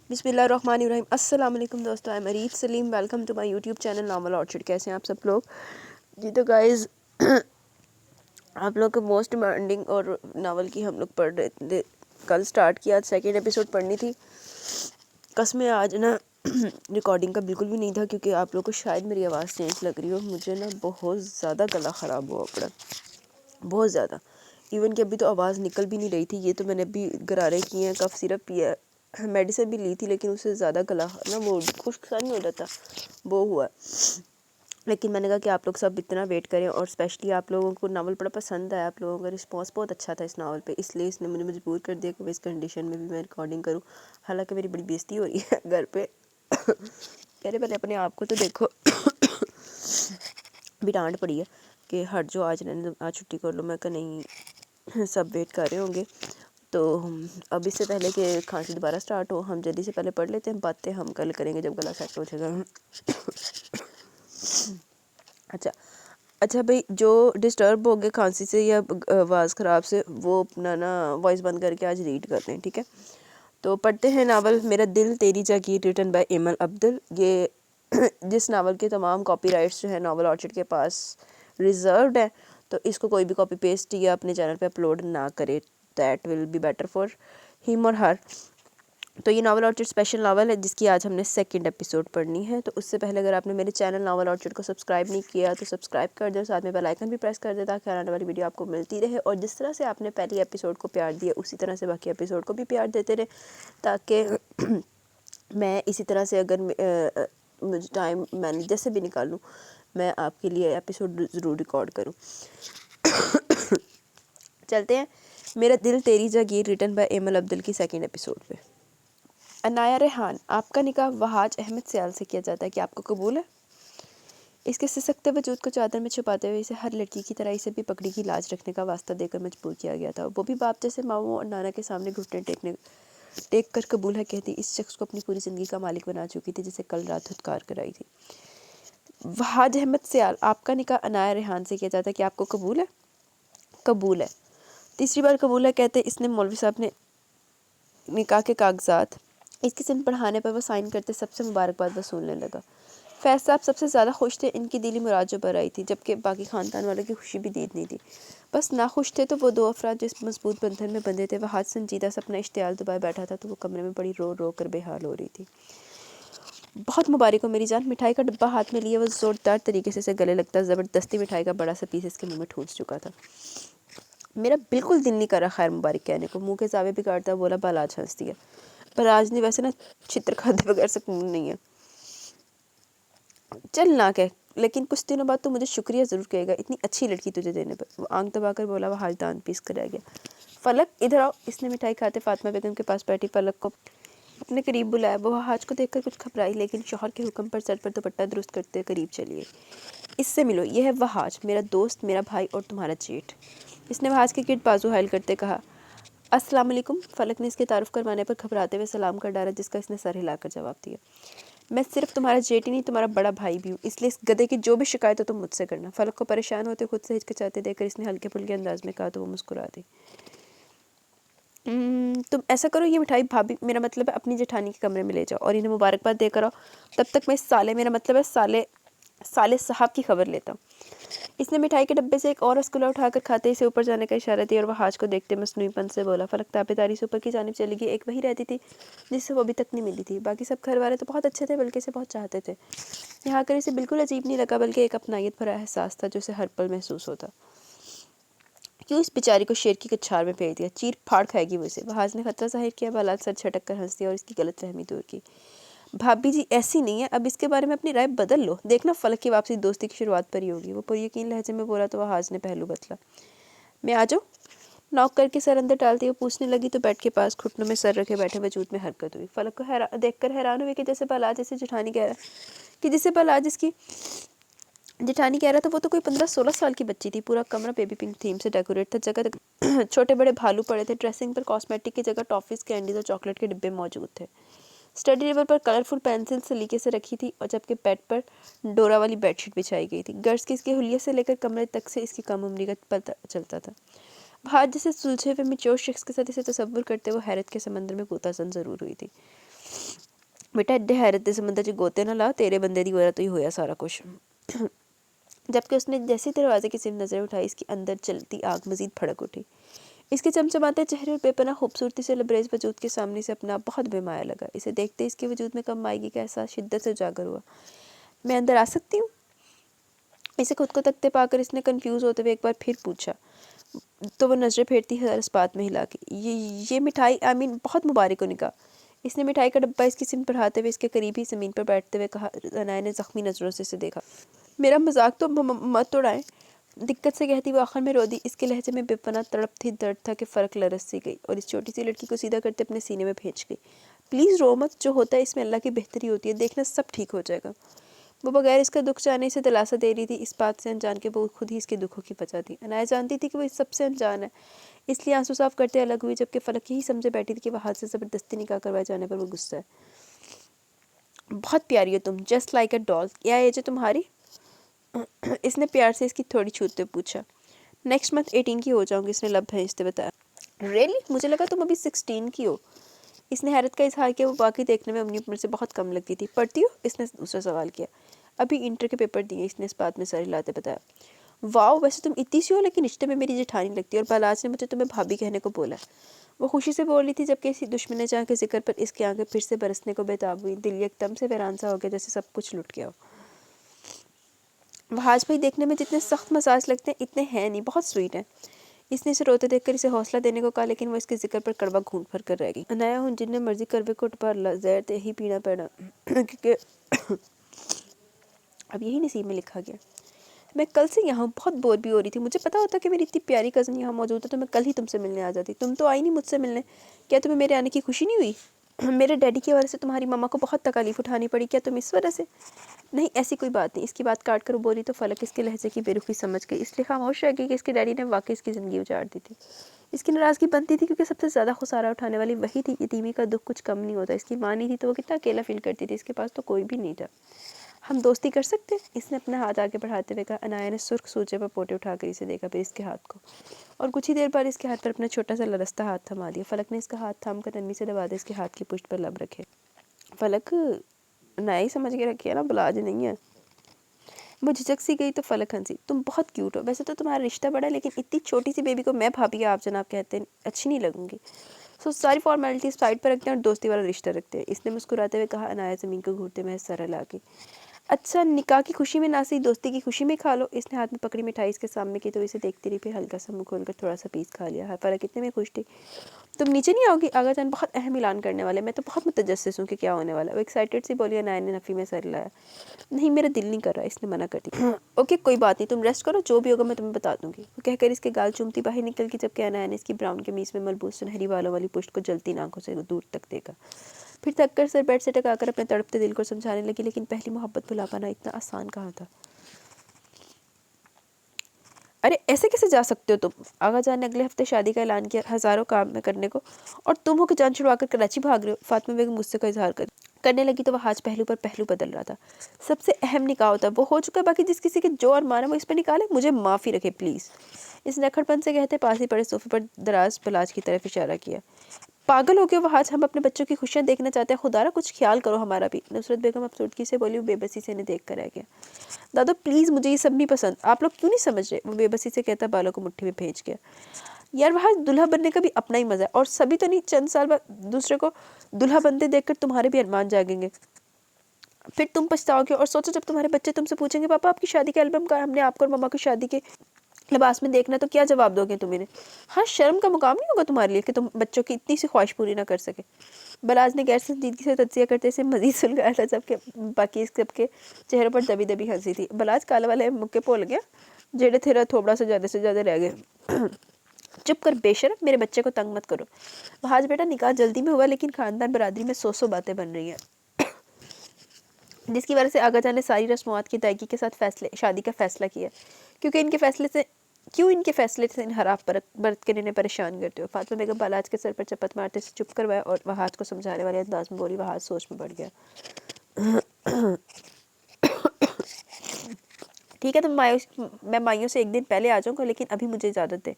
बिस्मिल्लाहिर्रहमानिर्रहीम। अस्सलाम वालेकुम दोस्तों, I am Arif Saleem. Welcome to my YouTube channel Novel Orchid. कैसे हैं आप सब लोग? जी तो गाइज़ आप लोग को मोस्ट डिमांडिंग और नावल की हम लोग पढ़ रहे थे, कल स्टार्ट किया, सेकेंड एपिसोड पढ़नी थी। कसमें आज ना रिकॉर्डिंग का बिल्कुल भी नहीं था क्योंकि आप लोग को शायद मेरी आवाज़ चेंज लग रही हो। मुझे ना बहुत ज़्यादा गला ख़राब हुआ पड़ा, बहुत ज़्यादा। इवन कि अभी तो आवाज़ निकल भी नहीं रही थी। ये तो मैंने अभी गरारे किए हैं, कफ सिरप पिया है, मेडिसिन भी ली थी, लेकिन उससे ज़्यादा गला ना वो खुश्क सा नहीं हो जाता, वो हुआ। लेकिन मैंने कहा कि आप लोग सब इतना वेट करें, और स्पेशली आप लोगों को नावल बड़ा पसंद आया, आप लोगों का रिस्पांस बहुत अच्छा था इस नावल पे, इसलिए इसने मुझे मजबूर कर दिया कि मैं इस कंडीशन में भी मैं रिकॉर्डिंग करूं। हालांकि मेरी बड़ी बेइज्जती हो रही है घर पे। कह रहे पहले अपने आप को तो देखो। भी डांट पड़ी है कि हट जो, आज रहने दो, आज छुट्टी कर लो। मैं कहा नहीं, सब वेट कर रहे होंगे, तो अब इससे पहले कि खांसी दोबारा स्टार्ट हो, हम जल्दी से पहले पढ़ लेते हैं। बातें हम कल करेंगे जब गला सेट हो जाएगा। अच्छा भाई, जो डिस्टर्ब हो गए खांसी से या आवाज़ ख़राब से, वो अपना ना वॉइस बंद करके आज रीड कर लें, ठीक है? तो पढ़ते हैं नावल मेरा दिल तेरी जागीर, रिटन बाय एमल अब्दुल। ये जिस नावल के तमाम कॉपीराइट्स जो है नावल ऑर्चिड के पास रिजर्व्ड है, तो इसको कोई भी कॉपी पेस्ट या अपने चैनल पे अपलोड ना करे। That will be better for him और हर। तो ये नावल ऑर्चिड स्पेशल नावल है जिसकी आज हमने सेकंड एपिसोड पढ़नी है। तो उससे पहले अगर आपने मेरे चैनल नावल ऑर्चिड को सब्सक्राइब नहीं किया तो सब्सक्राइब कर दो, साथ में बेल आइकन भी प्रेस कर दे ताकि आने वाली वीडियो आपको मिलती रहे। और जिस तरह से आपने पहली एपिसोड को प्यार दिया, उसी तरह से बाकी एपिसोड को भी प्यार देते रहे, ताकि मैं इसी तरह से अगर मुझे टाइम मैंने जैसे भी निकालूँ, मैं आपके लिए एपिसोड ज़रूर रिकॉर्ड करूँ। चलते हैं मेरा दिल तेरी जागीर, रिटन बाय एमल अब्दुल की सेकंड एपिसोड पे। अनाया रेहान, आपका निकाह वहाज अहमद सयाल से किया जाता है, कि आपको कबूल है? इसके सिसकते वजूद को चादर में छुपाते हुए इसे हर लड़की की तरह इसे भी पगड़ी की लाज रखने का वास्ता देकर मजबूर किया गया था। वो भी बाप जैसे माओ और नाना के सामने घुटने टेक कर कबूल है कहती इस शख्स को अपनी पूरी ज़िंदगी का मालिक बना चुकी थी, जिसे कल रात धुतकार कराई थी। वहाज अहमद सयाल, आपका निकाह अनाया रेहान से किया जाता है, कि आपको कबूल है? कबूल है। तीसरी बार कबूल है कहते इसने मौलवी साहब ने निकाह के कागजात इसकी सिम पढ़ाने पर वो साइन करते सबसे मुबारकबाद वसूलने लगा। फैज साहब सबसे ज़्यादा खुश थे, इनकी दिली मुराद जो पर आई थी, जबकि बाकी ख़ानदान वालों की खुशी भी दीद नहीं थी। बस नाखुश थे तो वो दो अफराद जो इस मजबूत बंधन में बंधे थे। वह हाथ संजीदा से अपना इश्तियाल दबाए बैठा था, तो वो कमरे में बड़ी रो रो कर बेहाल हो रही थी। बहुत मुबारक हो मेरी जान। मिठाई का डब्बा हाथ में लिए वो ज़ोरदार तरीके से गले लगता, ज़बरदस्ती मिठाई का बड़ा सा पीस इसके मुँह में ठूंस चुका था। मेरा बिल्कुल दिल नहीं कर रहा खैर मुबारक कहने को, मुँह के जावे बिगाड़ता बोला। बालाज हंस दिया। पर आज नहीं, वैसे ना चित्र खाते बगैर सुकून नहीं है। चल ना कह, लेकिन कुछ दिनों बाद तो मुझे शुक्रिया ज़रूर कहेगा इतनी अच्छी लड़की तुझे देने पर। वो आंख दबाकर बोला। वह हाल दान पीस कर रह गया। फलक इधर आओ। इसने मिठाई खाते फातिमा बेगम के पास बैठी फलक को अपने करीब बुलाया। वो हाज को देखकर कुछ घबराई, लेकिन शौहर के हुक्म पर सर पर दुपट्टा दुरुस्त करते करीब चली गई। इससे मिलो, यह है वहाज, मेरा दोस्त, मेरा भाई और तुम्हारा जेठ। इसने वहाज के गिर्द बाजू हायल करते कहा। अस्सलाम वालेकुम। फलक ने इसके तारुफ करवाने पर घबराते हुए सलाम कर डाला, जिसका इसने सर हिलाकर जवाब दिया। मैं सिर्फ तुम्हारा जेठ ही नहीं, तुम्हारा बड़ा भाई भी हूँ, इसलिए इस गधे की जो भी शिकायत हो तुम मुझसे करना। फलक को परेशान होते खुद से हिचकिचाते देखकर इसने हल्के फुल्के अंदाज में कहा, तो वो मुस्कुरा दी। तुम ऐसा करो, ये मिठाई भाभी, मेरा मतलब है अपनी जेठानी के कमरे में ले जाओ और इन्हें मुबारकबाद देकर आओ। तब तक मैं साले, मेरा मतलब है साले साहब की खबर लेता हूँ। इसने मिठाई के डब्बे से एक और रसगुल्ला उठाकर खाते इसे ऊपर जाने का इशारा दिया, और वह हाज को देखते मसनूईपन से बोला। फलक ताबेदारी से ऊपर की जानिब चली गई। एक वही रहती थी जिससे वो अभी तक नहीं मिली थी। बाकी सब घर वाले तो बहुत अच्छे थे, बल्कि इसे बहुत चाहते थे। यहाँ आकर इसे बिल्कुल अजीब नहीं लगा, बल्कि एक अपनायत भरा एहसास था जो इसे हर पल महसूस होता। क्यों इस बेचारी को शेर की कछार में फेंक दिया, चीर फाड़ खाएगी वो इसे। वहाज ने खतरा जाहिर किया। बालात सर झटक कर हंस दिया और इसकी गलत फहमी दूर की। भाभी जी ऐसी नहीं है, अब इसके बारे में अपनी राय बदल लो, देखना फलक की वापसी दोस्ती की शुरुआत पर ही होगी। वो पुरयकीन लहजे में बोला, तो वहाज ने पहलू बदला। मैं आ जाऊँ? नॉक करके सर अंदर डालती वो पूछने लगी, तो बेड के पास घुटनों में सर रखे बैठे वजूद में हरकत हुई। फलक को देखकर हैरान हुई कि जैसे बालाज जिसे जेठानी कह रहा कि जिसे बालाज जिसकी जेठानी कह रहा था, वो तो कोई 15-16 साल की बच्ची थी। पूरा कमरा बेबी पिंक थीम से डेकोरेट था। जगह जगह छोटे बड़े भालू पड़े थे। ड्रेसिंग पर कॉस्मेटिक की जगह टॉफीज, कैंडीज और चॉकलेट के डिब्बे मौजूद थे। स्टडी टेबल पर कलरफुल पेंसिल सलीके से रखी थी, और जबकि बेड पर डोरा वाली बेडशीट बिछाई गई थी। गर्ल्स की इसके हुलिये से लेकर कमरे तक से इसकी कम उम्री का पता चलता था। भाज जैसे सुलझे हुए मैच्योर शख्स के साथ इसे तसव्वुर करते वो हैरत के समंदर में गोताखोर ज़रूर हुई थी। बेटा एड्डे हैरत दे समंदर च गोते ना ला, तेरे बंदे दी वजह तो ही होया सारा कुछ। जबकि उसने जैसे दरवाजे की सिर्फ नज़र उठाई, इसके अंदर चलती आग मजीद भड़क उठी। इसके चमचमाते चेहरे और बेपनाह खूबसूरती से लबरेज वजूद के सामने से अपना बहुत बेमाया लगा। इसे देखते ही इसके वजूद में कम आएगी का एहसास शिद्दत से उजागर हुआ। मैं अंदर आ सकती हूँ? इसे खुद को तकते पाकर इसने कंफ्यूज होते हुए एक बार फिर पूछा, तो वो नजरें फेरती है इस बात में हिला के, ये मिठाई आमीन बहुत मुबारक हो निका। इसने मिठाई का डब्बा इसकी सिम पर हाथे हुए इसके करीब ही ज़मीन पर बैठते हुए कहा। अनाया ने ज़ख्मी नज़रों से इसे देखा। मेरा मजाक तो मत उड़ाएं, दिक्कत से कहती वो आखिर में रो दी। इसके लहजे में बेपनाह तड़प थी, दर्द था कि फ़र्क लरस सी गई और इस छोटी सी लड़की को सीधा करते अपने सीने में भेज गई। प्लीज़ रो मत, जो होता है इसमें अल्लाह की बेहतरी होती है, देखना सब ठीक हो जाएगा। वो बगैर इसका दुख चाहने से दिलासा दे रही थी, इस बात से अनजान के वो खुद ही इसके दुखों की वजह थी। अनाया जानती थी कि वो इस सबसे अनजान है, इसलिए आंसू साफ करते अलग हुई, जबकि फलक यही समझे बैठी थी कि वह हाथ से ज़बरदस्ती निकाह करवाए जाने पर वो गुस्सा है। बहुत प्यारी हो तुम, जस्ट लाइक अ डॉल। क्या एज है तुम्हारी? इसने प्यार से इसकी थोड़ी छूते पूछा। नेक्स्ट मंथ 18 की हो जाऊंगी, इसने लब भेजते बताया। रियली? मुझे लगा तुम अभी 16 की हो। इसने हैरत का इजहार किया, वो बाकी देखने में अपनी उम्र से बहुत कम लगती थी। पढ़ती हो? इसने दूसरा सवाल किया। अभी इंटर के पेपर दिए, इसने इस बात में सर हिलाते बताया। वाओ, वैसे तुम इतनी सी हो लेकिन रिश्ते में मेरी जेठानी लगती है, और बालाज ने मुझे तुम्हें भाभी कहने को बोला। वो खुशी से बोल रही थी, जबकि इसी दुश्मन जहाँ के जिक्र पर इसकी आंखें फिर से बरसने को बेताब हुई। दिल एकदम से वीरान सा हो गया, जैसे सब कुछ लुट गया हो। वहाज भाई देखने में जितने सख्त मसाज लगते हैं इतने हैं नहीं, बहुत स्वीट हैं। इसने इसे रोते देखकर इसे हौसला देने को कहा, लेकिन वो इसके जिक्र पर कड़वा घूंट भर कर रह गई। अनाया हूँ जिन्हें मर्जी करवे कुट पर जहर ते ही पीना पड़ा क्योंकि अब यही नसीब में लिखा गया। मैं कल से यहाँ बहुत बोर भी हो रही थी, मुझे पता होता कि मेरी इतनी प्यारी कज़न यहाँ मौजूद है तो मैं कल ही तुमसे मिलने आ जाती। तुम तो आई नहीं मुझसे मिलने, क्या तुम्हें मेरे आने की खुशी नहीं हुई? मेरे डैडी की वजह से तुम्हारी मम्मा को बहुत तकलीफ उठानी पड़ी, क्या तुम इस वजह से? नहीं, ऐसी कोई बात नहीं। इसकी बात काट कर बोली तो फलक इसके लहजे की बेरुखी समझ गई, इसलिए खामोश रह गई कि इसके डैडी ने वाकई इसकी ज़िंदगी उजाड़ दी थी। इसकी नाराज़गी बनती थी क्योंकि सबसे ज़्यादा खुसारा उठाने वाली वही थी। यतीमी का दुख कुछ कम नहीं होता। इसकी माँ नहीं थी तो वो कितना अकेला फील करती थी, इसके पास तो कोई भी नहीं था। हम दोस्ती कर सकते? इसने अपना हाथ आगे बढ़ाते हुए कहा। अनाया ने सुर्ख सूचे पर पोटे उठाकर इसे देखा, फिर इसके हाथ को, और कुछ ही देर बाद इसके हाथ पर अपना छोटा सा लरसता हाथ थमा दिया। फलक ने इसका हाथ थाम कर नरमी से दबा दे इसके हाथ की पुष्ट पर लब रखे। फलक, अनाया ही समझ के रखी है ना, बुलाज नहीं है। वो झिझक सी गई तो फलक हंसी। तुम बहुत क्यूट हो, वैसे तो तुम्हारा रिश्ता बड़ा है, लेकिन इतनी छोटी सी बेबी को मैं भाभी आप जनाब कहते हैं अच्छी नहीं लगूंगी। सो सारी फॉर्मेलिटीज साइड पर रखते हैं और दोस्ती वाला रिश्ता रखते हैं, इसने मुस्कुराते हुए कहा। अनाया ज़मीन को घूरते में सर हिला के। अच्छा, निकाह की खुशी में ना सही दोस्ती की खुशी में खा लो। इसने हाथ में पकड़ी मिठाई इसके सामने की तो इसे देखती रही, फिर हल्का सा मुंह खोलकर थोड़ा सा पीस खा लिया। फलक इतने में खुश थी। तुम नीचे नहीं आओगी? आगा जान बहुत अहम ऐलान करने वाले, मैं तो बहुत मुतजस्सिस हूँ कि क्या होने वाला। वो एक्साइटेड सी बोली। अनाया ने नफ़ी में सर हिलाया। नहीं, मेरा दिल नहीं कर रहा, इसने मना कर दी। ओके कोई बात नहीं, तुम रेस्ट करो, जो भी होगा मैं तुम्हें बता दूंगी। वो कहकर इसके गाल चूमती बाहर निकल गई, जबकि अनाया ने इसकी ब्राउन कमीज में मलबूस सुनहरी बालों वाली पुष्ट को जलती आंखों से दूर तक देखा। फिर थककर सर बेड से टकाकर अपने तड़पते दिल को समझाने लगी, लेकिन पहली मोहब्बत भुला पाना इतना आसान कहाँ था। अरे ऐसे कैसे जा सकते हो तुम? आगा जान ने अगले हफ्ते शादी का ऐलान किया, हज़ारों काम में करने को, और तुम हो कि जान छुड़वाकर कराची भाग रहे हो। फातिमा बेगम गुस्से का इजहार करने लगी तो वह आज पहलू पर पहलू बदल रहा था। सबसे अहम निकाह होता है, वो हो चुका है, बाकी जिस किसी के जो और माने वो इस पर निकाले, मुझे माफ़ी रखे प्लीज़। इस नखड़पन से कहते पास ही पड़े सोफे पर दराज बलाज की तरफ इशारा किया। पागल हो गए वो आज, हम अपने बच्चों की खुशियां देखना चाहते हैं, खुदारा कुछ ख्याल करो हमारा भी। नुसरत बेगम अफसुर्दगी से बोली। वो बेबसी से इन्हें देख कर रह गया। दादा प्लीज़, मुझे ये सब नहीं पसंद, आप लोग क्यों नहीं समझ रहे? वो बेबसी से कहता बालों को मुट्ठी में भेज गया। यार वहाँ दुल्हा बनने का भी अपना ही मज़ा है, और सभी तो नहीं, चंद साल बाद दूसरे को दुल्हा बनते देखकर तुम्हारे भी अरमान जागेंगे, फिर तुम पछताओगे। और सोचो जब तुम्हारे बच्चे तुमसे पूछेंगे पापा आपकी शादी का एल्बम का, हमने आपको और मम्मा की शादी के लिबास में देखना, तो क्या जवाब दोगे तुम इन्हें? हाँ, शर्म का मुकाम नहीं होगा तुम्हारे लिए कि तुम बच्चों की इतनी सी ख्वाहिश पूरी ना कर सके। बलाज ने गैर संजीदगी से तज्जिया करते इसे मजीद सुलगाया था, जबकि बाकी सबके चेहरों पर दबी दबी हंसी थी। बलाज काला वाले मुक्के भूल गया, जेड़े तेरा थोबड़ा से ज़्यादा रह गए। चुप कर बेशरम, मेरे बच्चे को तंग मत करो। आज बेटा निकाह जल्दी में हुआ, लेकिन खानदान बरादरी में सौ बातें बन रही हैं, जिसकी वजह से आगा जान ने सारी रस्मात की अदायगी के साथ शादी का फैसला किया। इनके फैसले से इनहराफ बरत कर इन्हें परेशान करते हो? फातिमा बेगम बालाज के सर पर चपत मारते से चुप करवाया और वहाज को समझाने वाले अंदाज में बोली। वहाज सोच में बढ़ गया। ठीक है, मैं माइयों से एक दिन पहले आ जाऊँगा, लेकिन अभी मुझे इजाज़त दे,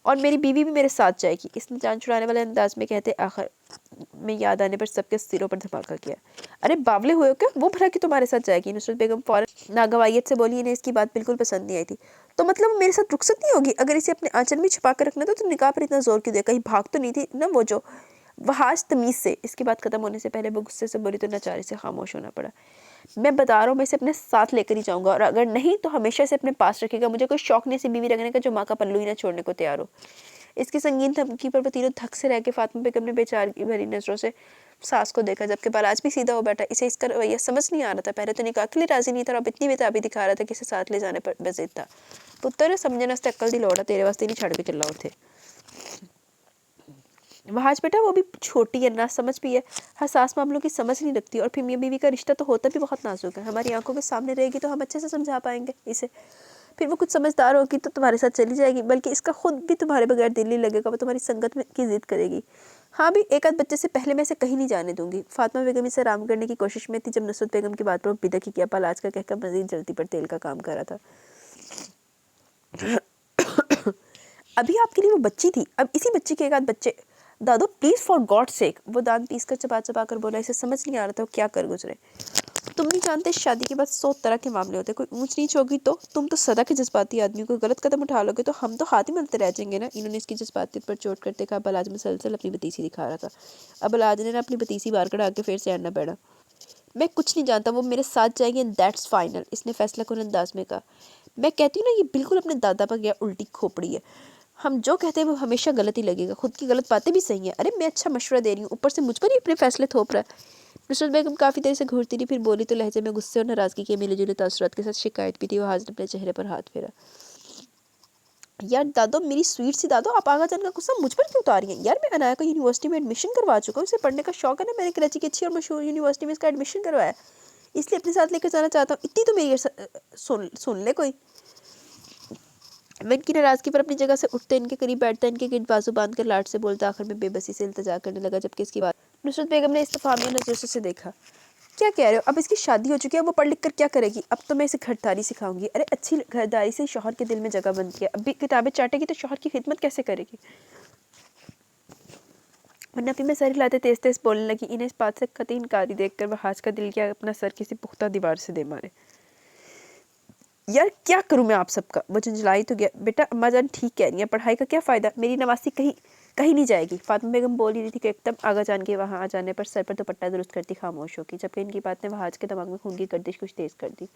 और मेरी बीवी भी मेरे साथ जाएगी। इसने जान छुड़ाने वाले अंदाज में कहते आखिर में याद आने पर सबके सिरों पर धमाका किया। अरे बावले हुए हो क्या, वो भला कि तुम्हारे साथ जाएगी? नुसरत बेगम फौरन नागवाइयत से बोली। इन्हें इसकी बात बिल्कुल पसंद नहीं आई थी। तो मतलब वो मेरे साथ रुखसत नहीं होगी? अगर इसे अपने आंचल में छुपा कर रखना था तो निकाह पर इतना जोर क्यों दिया? कहीं भाग तो नहीं थी ना वो जो वहाज तमीज से? इसकी बात खत्म होने से पहले वो गुस्से से बोली तो नचारे से खामोश होना पड़ा। मैं बता रहा हूँ, मैं इसे अपने साथ लेकर ही जाऊंगा, और अगर नहीं तो हमेशा से अपने पास रखेगा। मुझे कोई शौक नहीं ऐसी बीवी रखने का जो माँ का पल्लू ही ना छोड़ने को तैयार हो। इसकी संगीन धमकी पर वो तीनों धक से रह के फातिमा बेगम ने बेचारी भरी नजरों से सास को देखा, जबकि बालाज भी सीधा हो बैठा। इसे इसका रवैया समझ नहीं आ रहा था। पहले तो निकाह के लिए राजी नहीं था, अब इतनी बेताबी दिखा रहा था कि इसे साथ ले जाने पर बेजिद था। पुत्र समझना अक्ल दी लौड़ा, तेरे वास्ते नहीं छड़ के चिल्लाओ थे। वहाज बेटा वो भी छोटी है, ना समझ भी है, हसास मामलों की समझ नहीं रखती, और फिर मियाँ बीवी का रिश्ता तो होता भी बहुत नाजुक है। हमारी आंखों के सामने रहेगी तो हम अच्छे से समझा पाएंगे इसे। फिर वो कुछ समझदार होगी तो तुम्हारे साथ चली जाएगी, बल्कि इसका खुद भी तुम्हारे बगैर दिल नहीं लगेगा। वो तुम्हारी संगत में की जिद करेगी। हाँ भी एक आध बच्चे से पहले मैं इसे कहीं नहीं जाने दूंगी। फातिमा बेगम इसे आराम करने की कोशिश में थी जब नुसरत बेगम की बात पर वो बिदक ही किया। पालाज का कहकर मजीद जल्दी पर तेल का काम कर रहा था। अभी आपके लिए वो बच्ची थी, अब इसी बच्ची के एक आध बच्चे। दादो प्लीज फॉर गॉड सेक, वो दांत पीस कर चबा चबा कर बोला। इसे समझ नहीं आ रहा था वो क्या कर गुजरे। तुम नहीं जानते शादी के बाद 100 तरह के मामले होते हैं। कोई ऊंच नीच होगी तो तुम तो सदा के जज्बाती आदमी, को गलत कदम उठा लोगे तो हम तो हाथ ही मलते रह जाएंगे ना। इन्होंने इसकी जज्बातियत पर चोट करते कहा। बलाज मुसलसल अपनी बतीसी दिखा रहा था। अब बलाज ने अपनी बतीसी बाहर कढ़ा के फिर से आना बैठा। मैं कुछ नहीं जानता, वो मेरे साथ जाएंगे एंड दैट्स फाइनल, इसने फैसला कुन अंदाज में कहा। मैं कहती हूँ ना, ये बिल्कुल अपने दादा पर गया उल्टी खोपड़ी है। हम जो कहते हैं वो हमेशा गलत ही लगेगा, खुद की गलत बातें भी सही हैं। अरे मैं अच्छा मशवरा दे रही हूँ, ऊपर से मुझ पर ही अपने फैसले थोप रहा है। नुसरत बेगम काफ़ी देर से घूरती रही, फिर बोली तो लहजे में गुस्से और नाराज़गी के मिले जुले तासुरात के साथ शिकायत भी थी। वहाज ने अपने चेहरे पर हाथ फेरा। यार दादो, मेरी स्वीट सी दादो, आप आगा जान का गुस्सा मुझ पर क्यों उतारी हैं? यार मैं अनाया को यूनिवर्सिटी में एडमिशन करवा चुका हूँ, उसे पढ़ने का शौक है ना। मैंने कराची की अच्छी और मशहूर यूनिवर्सिटी में इसका एडमिशन करवाया, इसलिए अपने साथ लेकर जाना चाहता हूँ। इतनी तो मेरी सुन ले कोई। मैं इनकी नाराज़गी पर अपनी जगह से उठते, इनके करीब बैठता, इनके गिरद बाजू बांध कर लाड से बोलता, आखिर में बेबसी से इल्तजा करने लगा। जबकि इसकी बात नुसरत बेगम ने इस्तफामिया नजरों से देखा। क्या कह रहे हो? अब इसकी शादी हो चुकी है, वो पढ़ लिख कर क्या करेगी? अब तो मैं इसे घरदारी सिखाऊंगी। अरे अच्छी घरदारी से शौहर के दिल में जगह बनती है। अब भी किताबें चाटेगी तो शौहर की खिदमत कैसे करेगी? नफी में सर हिलाते तेज तेज बोलने लगी। इन्हें इस बात से कतई इनकारी देखकर वहाज का दिल किया अपना सर किसी पुख्ता दीवार से दे मारे। यार क्या करूं मैं आप सबका? वो झंझलाई तो गया। बेटा अम्मा जान ठीक कह रही है, पढ़ाई का क्या फ़ायदा? मेरी नवासी कहीं कहीं नहीं जाएगी। फातिमा बेगम बोल रही थी कि एकदम आगा जान के वहाँ आ जाने पर सर पर दुपट्टा दुरुस्त करती खामोश होगी, जबकि इनकी बात ने वहाज के दिमाग में खून की गर्दिश कुछ तेज़ कर दी।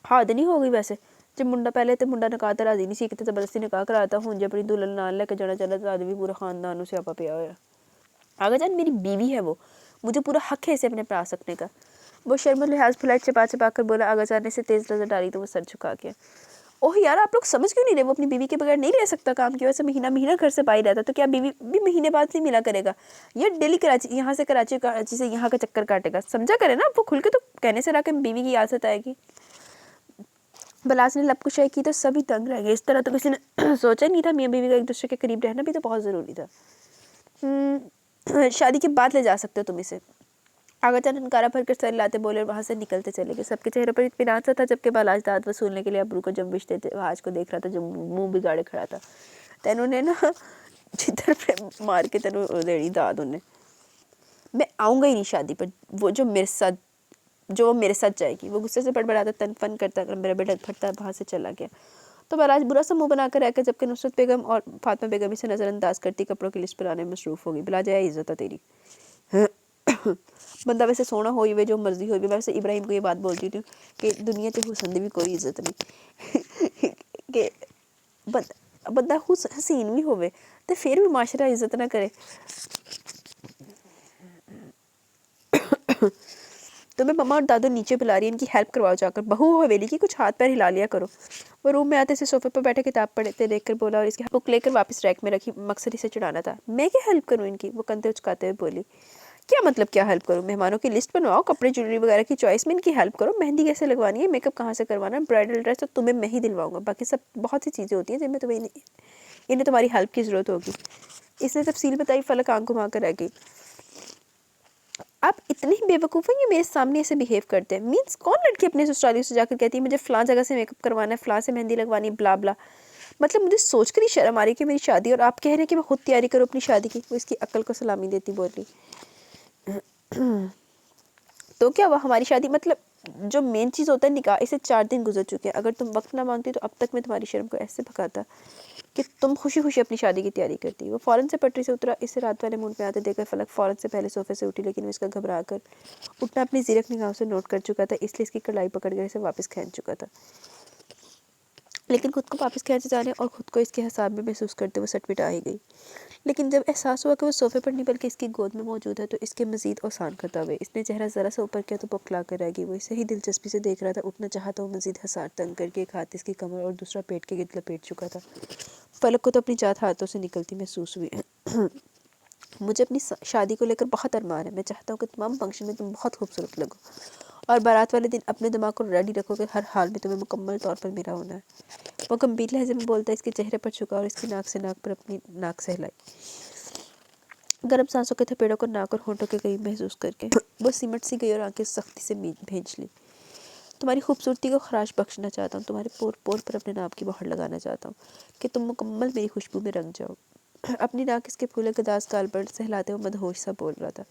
हद नहीं हो गई वैसे? जब मुंडा पहले तो मुंडा नकाह तो राजी नहीं सी, कितने जबरदस्ती नकाह कराता हूँ। जब अपनी दुल्हन नाल लेकर जाना चला तो भी पूरा खानदान उसे आपा पिया हुआ। आगा जान मेरी बीवी है, वो मुझे पूरा हक है इसे अपने पास रखने का। वो शर्म लिहाज फ्लाइट चपा चपा कर बोला। आगा जाने से तेज नजर डाली तो वो सर झुका के। ओह यार आप लोग समझ क्यों नहीं रहे? वो अपनी बीवी के बगैर नहीं रह सकता। काम की वजह से महीना महीना घर से बाहर रहता, तो क्या बीवी भी महीने बाद से मिला करेगा? यार डेली कराची, यहाँ से कराची, कराची से यहाँ का चक्कर काटेगा। समझा करे ना, वो खुल के तो कहने से रहा कि बीवी की याद सताएगी। बलाज ने लब कुशाई की तो सभी तंग रह गए। इस तरह तो किसी ने सोचा नहीं था। मियाँ बीवी का एक दूसरे के करीब रहना भी तो बहुत ज़रूरी था। शादी के बाद ले जा सकते हो तुम इसे। आगा जान नकारा भर कर सर लाते बोले और वहाँ से निकलते चले गए। सबके चेहरे पर इत्मीनान सा था, जबकि बालाज दाद वसूलने के लिए अबरू को जम्बिश देते वहाज को देख रहा था जो मुंह बिगाड़े खड़ा था। तेनों ने ना जिधर पे मार के तेनों देड़ी दाद उन्हें। मैं आऊँगा ही नहीं शादी पर, वो जो मेरे साथ जाएगी। वो गुस्से से बड़बड़ाता तन फन करता मेरा बेटा फटता वहाँ से चला गया। तो बालाज बुरा सा मुँह बनाकर रह गया, जबकि नुसरत बेगम और फातिमा बेगम इसे नज़रअंदाज करती कपड़ों की लिस्ट बनाने में मसरूफ़ होगी। बिलाज आया इज्जत है तेरी। बंदा वैसे सोना हो वे जो मर्जी हो। मैं वैसे इब्राहिम को ये बात बोलती थी कि दुनिया ते हुसन दी भी कोई इज्जत नहीं कि बंदा हसीन भी होवे तो फिर भी माशरा इज्जत ना करे। तो मैं मम्मा और दादू नीचे बुला रही है, इनकी हेल्प करवाओ जाकर। बहू हो हवेली की, कुछ हाथ पैर हिला लिया करो। वो रूम में आते से सोफे पर बैठे किताब पढ़ते देखकर बोला और इसकी बुक लेकर वापस रैक में रखी। मकसद इसे चिढ़ाना था। मैं क्या हेल्प करूँ इनकी? वो कंधे उचकाते हुए बोली। क्या मतलब क्या हेल्प करूँ? मेहमानों की लिस्ट बनवाओ, कपड़े ज्वेलरी वगैरह की चॉइस में इनकी हेल्प करो। मेहंदी कैसे लगवानी है, मेकअप कहाँ से करवाना है, ब्राइडल ड्रेस तो तुम्हें मैं ही दिलवाऊंगा। बाकी सब बहुत सी चीज़ें होती हैं जिनमें तुम्हें इन्हें तुम्हारी हेल्प की ज़रूरत होगी। इसने तफसील बताई। फलक आंख घुमा कर रह गई। आप इतने ही बेवकूफ़ हैं, ये मेरे सामने ऐसे बिहेव करते हैं। मीन्स कौन लड़की अपने ससुराली से जाकर कहती है मुझे फ़लाँ जगह से मेकअप करवाना है, फ़लाँ से मेहंदी लगवानी, ब्ला ब्ला। मतलब मुझे सोच कर ही शर्म आ रही कि मेरी शादी, और आप कह रहे हैं कि मैं खुद तैयारी करूँ अपनी शादी की। वो इसकी अक्ल को सलामी देती बोली। तो क्या हुआ हमारी शादी, मतलब जो मेन चीज़ होता है निकाह, इसे 4 दिन गुजर चुके हैं। अगर तुम वक्त ना मांगती तो अब तक मैं तुम्हारी शर्म को ऐसे भगाता कि तुम खुशी खुशी अपनी शादी की तैयारी करती। वो फ़ौरन से पटरी से उतरा। इसे रात वाले मूड में आते देखकर फलक फ़ौरन से पहले सोफे से उठी, लेकिन वो इसका घबरा कर उठना अपनी ज़ीरक निगाहों से नोट कर चुका था, इसलिए इसकी कलाई पकड़ कर इसे वापस खींच चुका था। लेकिन खुद को वापस खींचे जाने और खुद को इसके हिसाब में महसूस करते हुए सटपिटा ही गई। लेकिन जब एहसास हुआ कि वो सोफे पर नहीं बल्कि इसकी गोद में मौजूद है तो इसके मज़ीद आसान करता हुए इसने चेहरा ज़रा सा ऊपर किया तो बौखला कर रह गई। वो इसे ही दिलचस्पी से देख रहा था। उठना चाहा तो वो मज़ीद हसार तंग करके एक हाथ इसकी कमर और दूसरा पेट के गिर्द लपेट चुका था। फलक को तो अपनी जात हाथों से निकलती महसूस हुई। मुझे अपनी शादी को लेकर बहुत अरमान है। मैं चाहता हूँ कि तमाम फंक्शन में तुम बहुत खूबसूरत लगो, और बारात वाले दिन अपने दिमाग को रेडी रखो कि हर हाल में तुम्हें मुकम्मल तौर पर मेरा होना है। वो गंभीर लहजे में बोलता है, इसके चेहरे पर झुका और इसकी नाक से नाक पर अपनी नाक सहलाई। गर्म सांसों के थपेड़ों को नाक और होंठों के करीब महसूस करके वो सिमट सी गई और आंखें सख्ती से भेंच ली। तुम्हारी खूबसूरती को खराश बख्शना चाहता हूँ। तुम्हारे पोर पोर पर अपने नाम की मोहर लगाना चाहता हूँ कि तुम मुकम्मल मेरी खुशबू में रंग जाओ। अपनी नाक इसके फूले गदास गाल पर सहलाते हुए मदहोश सा बोल रहा था।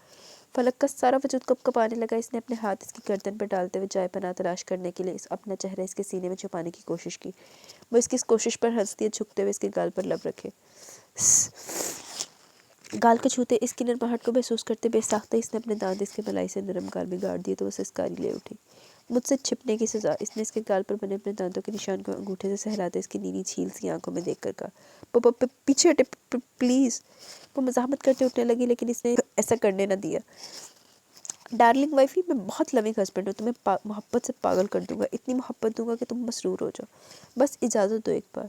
फलक का सारा वजूद कँपाने लगा। इसने अपने हाथ इसकी गर्दन पर डालते हुए चाय पनाह तलाश करने के लिए अपना चेहरा इसके सीने में छुपाने की कोशिश की। वो इसकी इस कोशिश पर हंसती है, झुकते हुए इसके गाल पर लब रखे। गाल को छूते इसकी नरमाहट को महसूस करते बेसाख्ता इसने अपने दांत इसके मलाई से नरम गाल में गाड़ दिए तो वो सिसकारी ले उठी। मुझसे छिपने की सज़ा। इसने इसके गाल पर बने अपने दांतों के निशान को अंगूठे से सहलाते इसकी नीली झील सी आंखों में देख कर कहा, पीछे हटे प्लीज़। वो मज़ाहमत करते उठने लगी, लेकिन इसने ऐसा करने न दिया। डार्लिंग वाइफी, मैं बहुत लविंग हस्बैंड हूँ। तुम्हें मोहब्बत से पागल कर दूंगा, इतनी मोहब्बत दूंगा कि तुम मसरूर हो जाओ। बस इजाज़त दो एक बार।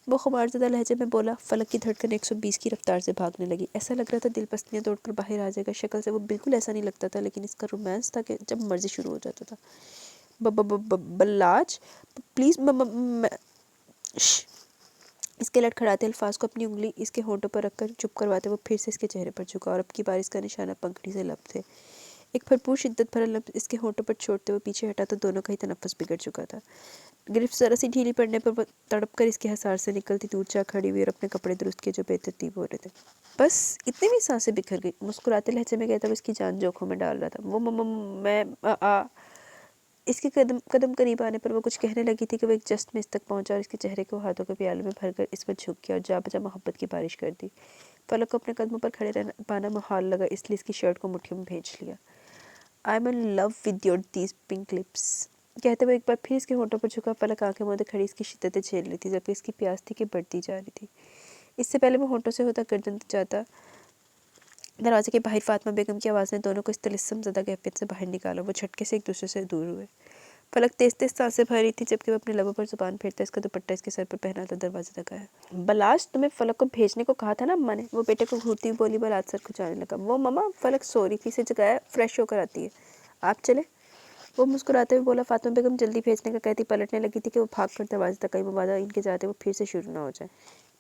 वो खुमारज़दा लहजे में बोला। फलक की धड़कन 120 की रफ्तार से भागने लगी। ऐसा लग रहा था दिल पसलियाँ तोड़कर बाहर आ जाएगा। शक्ल से वो बिल्कुल ऐसा नहीं लगता था, लेकिन इसका रोमांस था कि जब मर्जी शुरू हो जाता था। बल्लाज प्लीज़, इसके लड़खड़ाते अल्फाज को अपनी उंगली इसके होंठों पर रखकर चुप करवाते वो फिर से इसके चेहरे पर झुका, और अब की बार इसका निशाना पंखड़ी से लब थे। एक भरपूर शिद्दत भरा लफ्ज़ इसके होंठों पर छोड़ते हुए पीछे हटा तो दोनों का ही तनफ़्फ़ुस बिगड़ चुका था। गिरफ्त ज़रा सी ढीली पड़ने पर तड़प कर इसके हसार से निकलती दूर जा खड़ी हुई और अपने कपड़े दुरुस्त किए जो बेतरतीब हो रहे थे। बस इतनी भी सांसें बिखर गई। मुस्कुराते लहजे में कहता वो इसकी जान जोखों में डाल रहा था। वो मैं इसके कदम कदम करीब आने पर वो कुछ कहने लगी थी कि वो एक जस्ट में इस तक पहुंचा और इसके चेहरे को हाथों के प्याले में भरकर इस पर झुक गया और जा बजा मोहब्बत की बारिश कर दी। फलक को अपने कदमों पर खड़े रहना पाना मुहाल लगा, इसलिए इसकी शर्ट को मुट्ठियों में भेज लिया। I am in love with your these pink lips, कहते हुए एक बार फिर इसके होंठों पर झुका। फलक आंखें मूंदे खड़ी इसकी शिद्दतें झेल रही थी, जबकि इसकी प्यास थी कि बढ़ती जा रही थी। इससे पहले वो होंठों से होता गर्दन जाता दरवाजे के बाहर फातिमा बेगम की आवाज़ ने दोनों को इस तिलिस्म ज़दा कैफियत से बाहर निकाला। वो झटके से एक दूसरे से दूर हुए। फलक तेज तेज सांसें भर रही थी, जबकि वो अपने लबों पर जुबान फेरता इसका दुपट्टा इसके सर पर पहना था दरवाजे तक आया। बलाश, तुम्हें फलक को भेजने को कहा था ना अम्मा ने, वो बेटे को घूरती हुई बोली। बलाश सर खुजाने लगा। वो मम्मा, फलक सो रही थी, इसे जगाया, फ्रेश होकर आती है, आप चले। वो मुस्कुराते हुए बोला। फातिमा बेगम जल्दी भेजने का कहती पलटने लगी थी कि वो भाग कर दरवाजे तक आई। मुबादा इनके जाते वो फिर से शुरू ना हो जाए।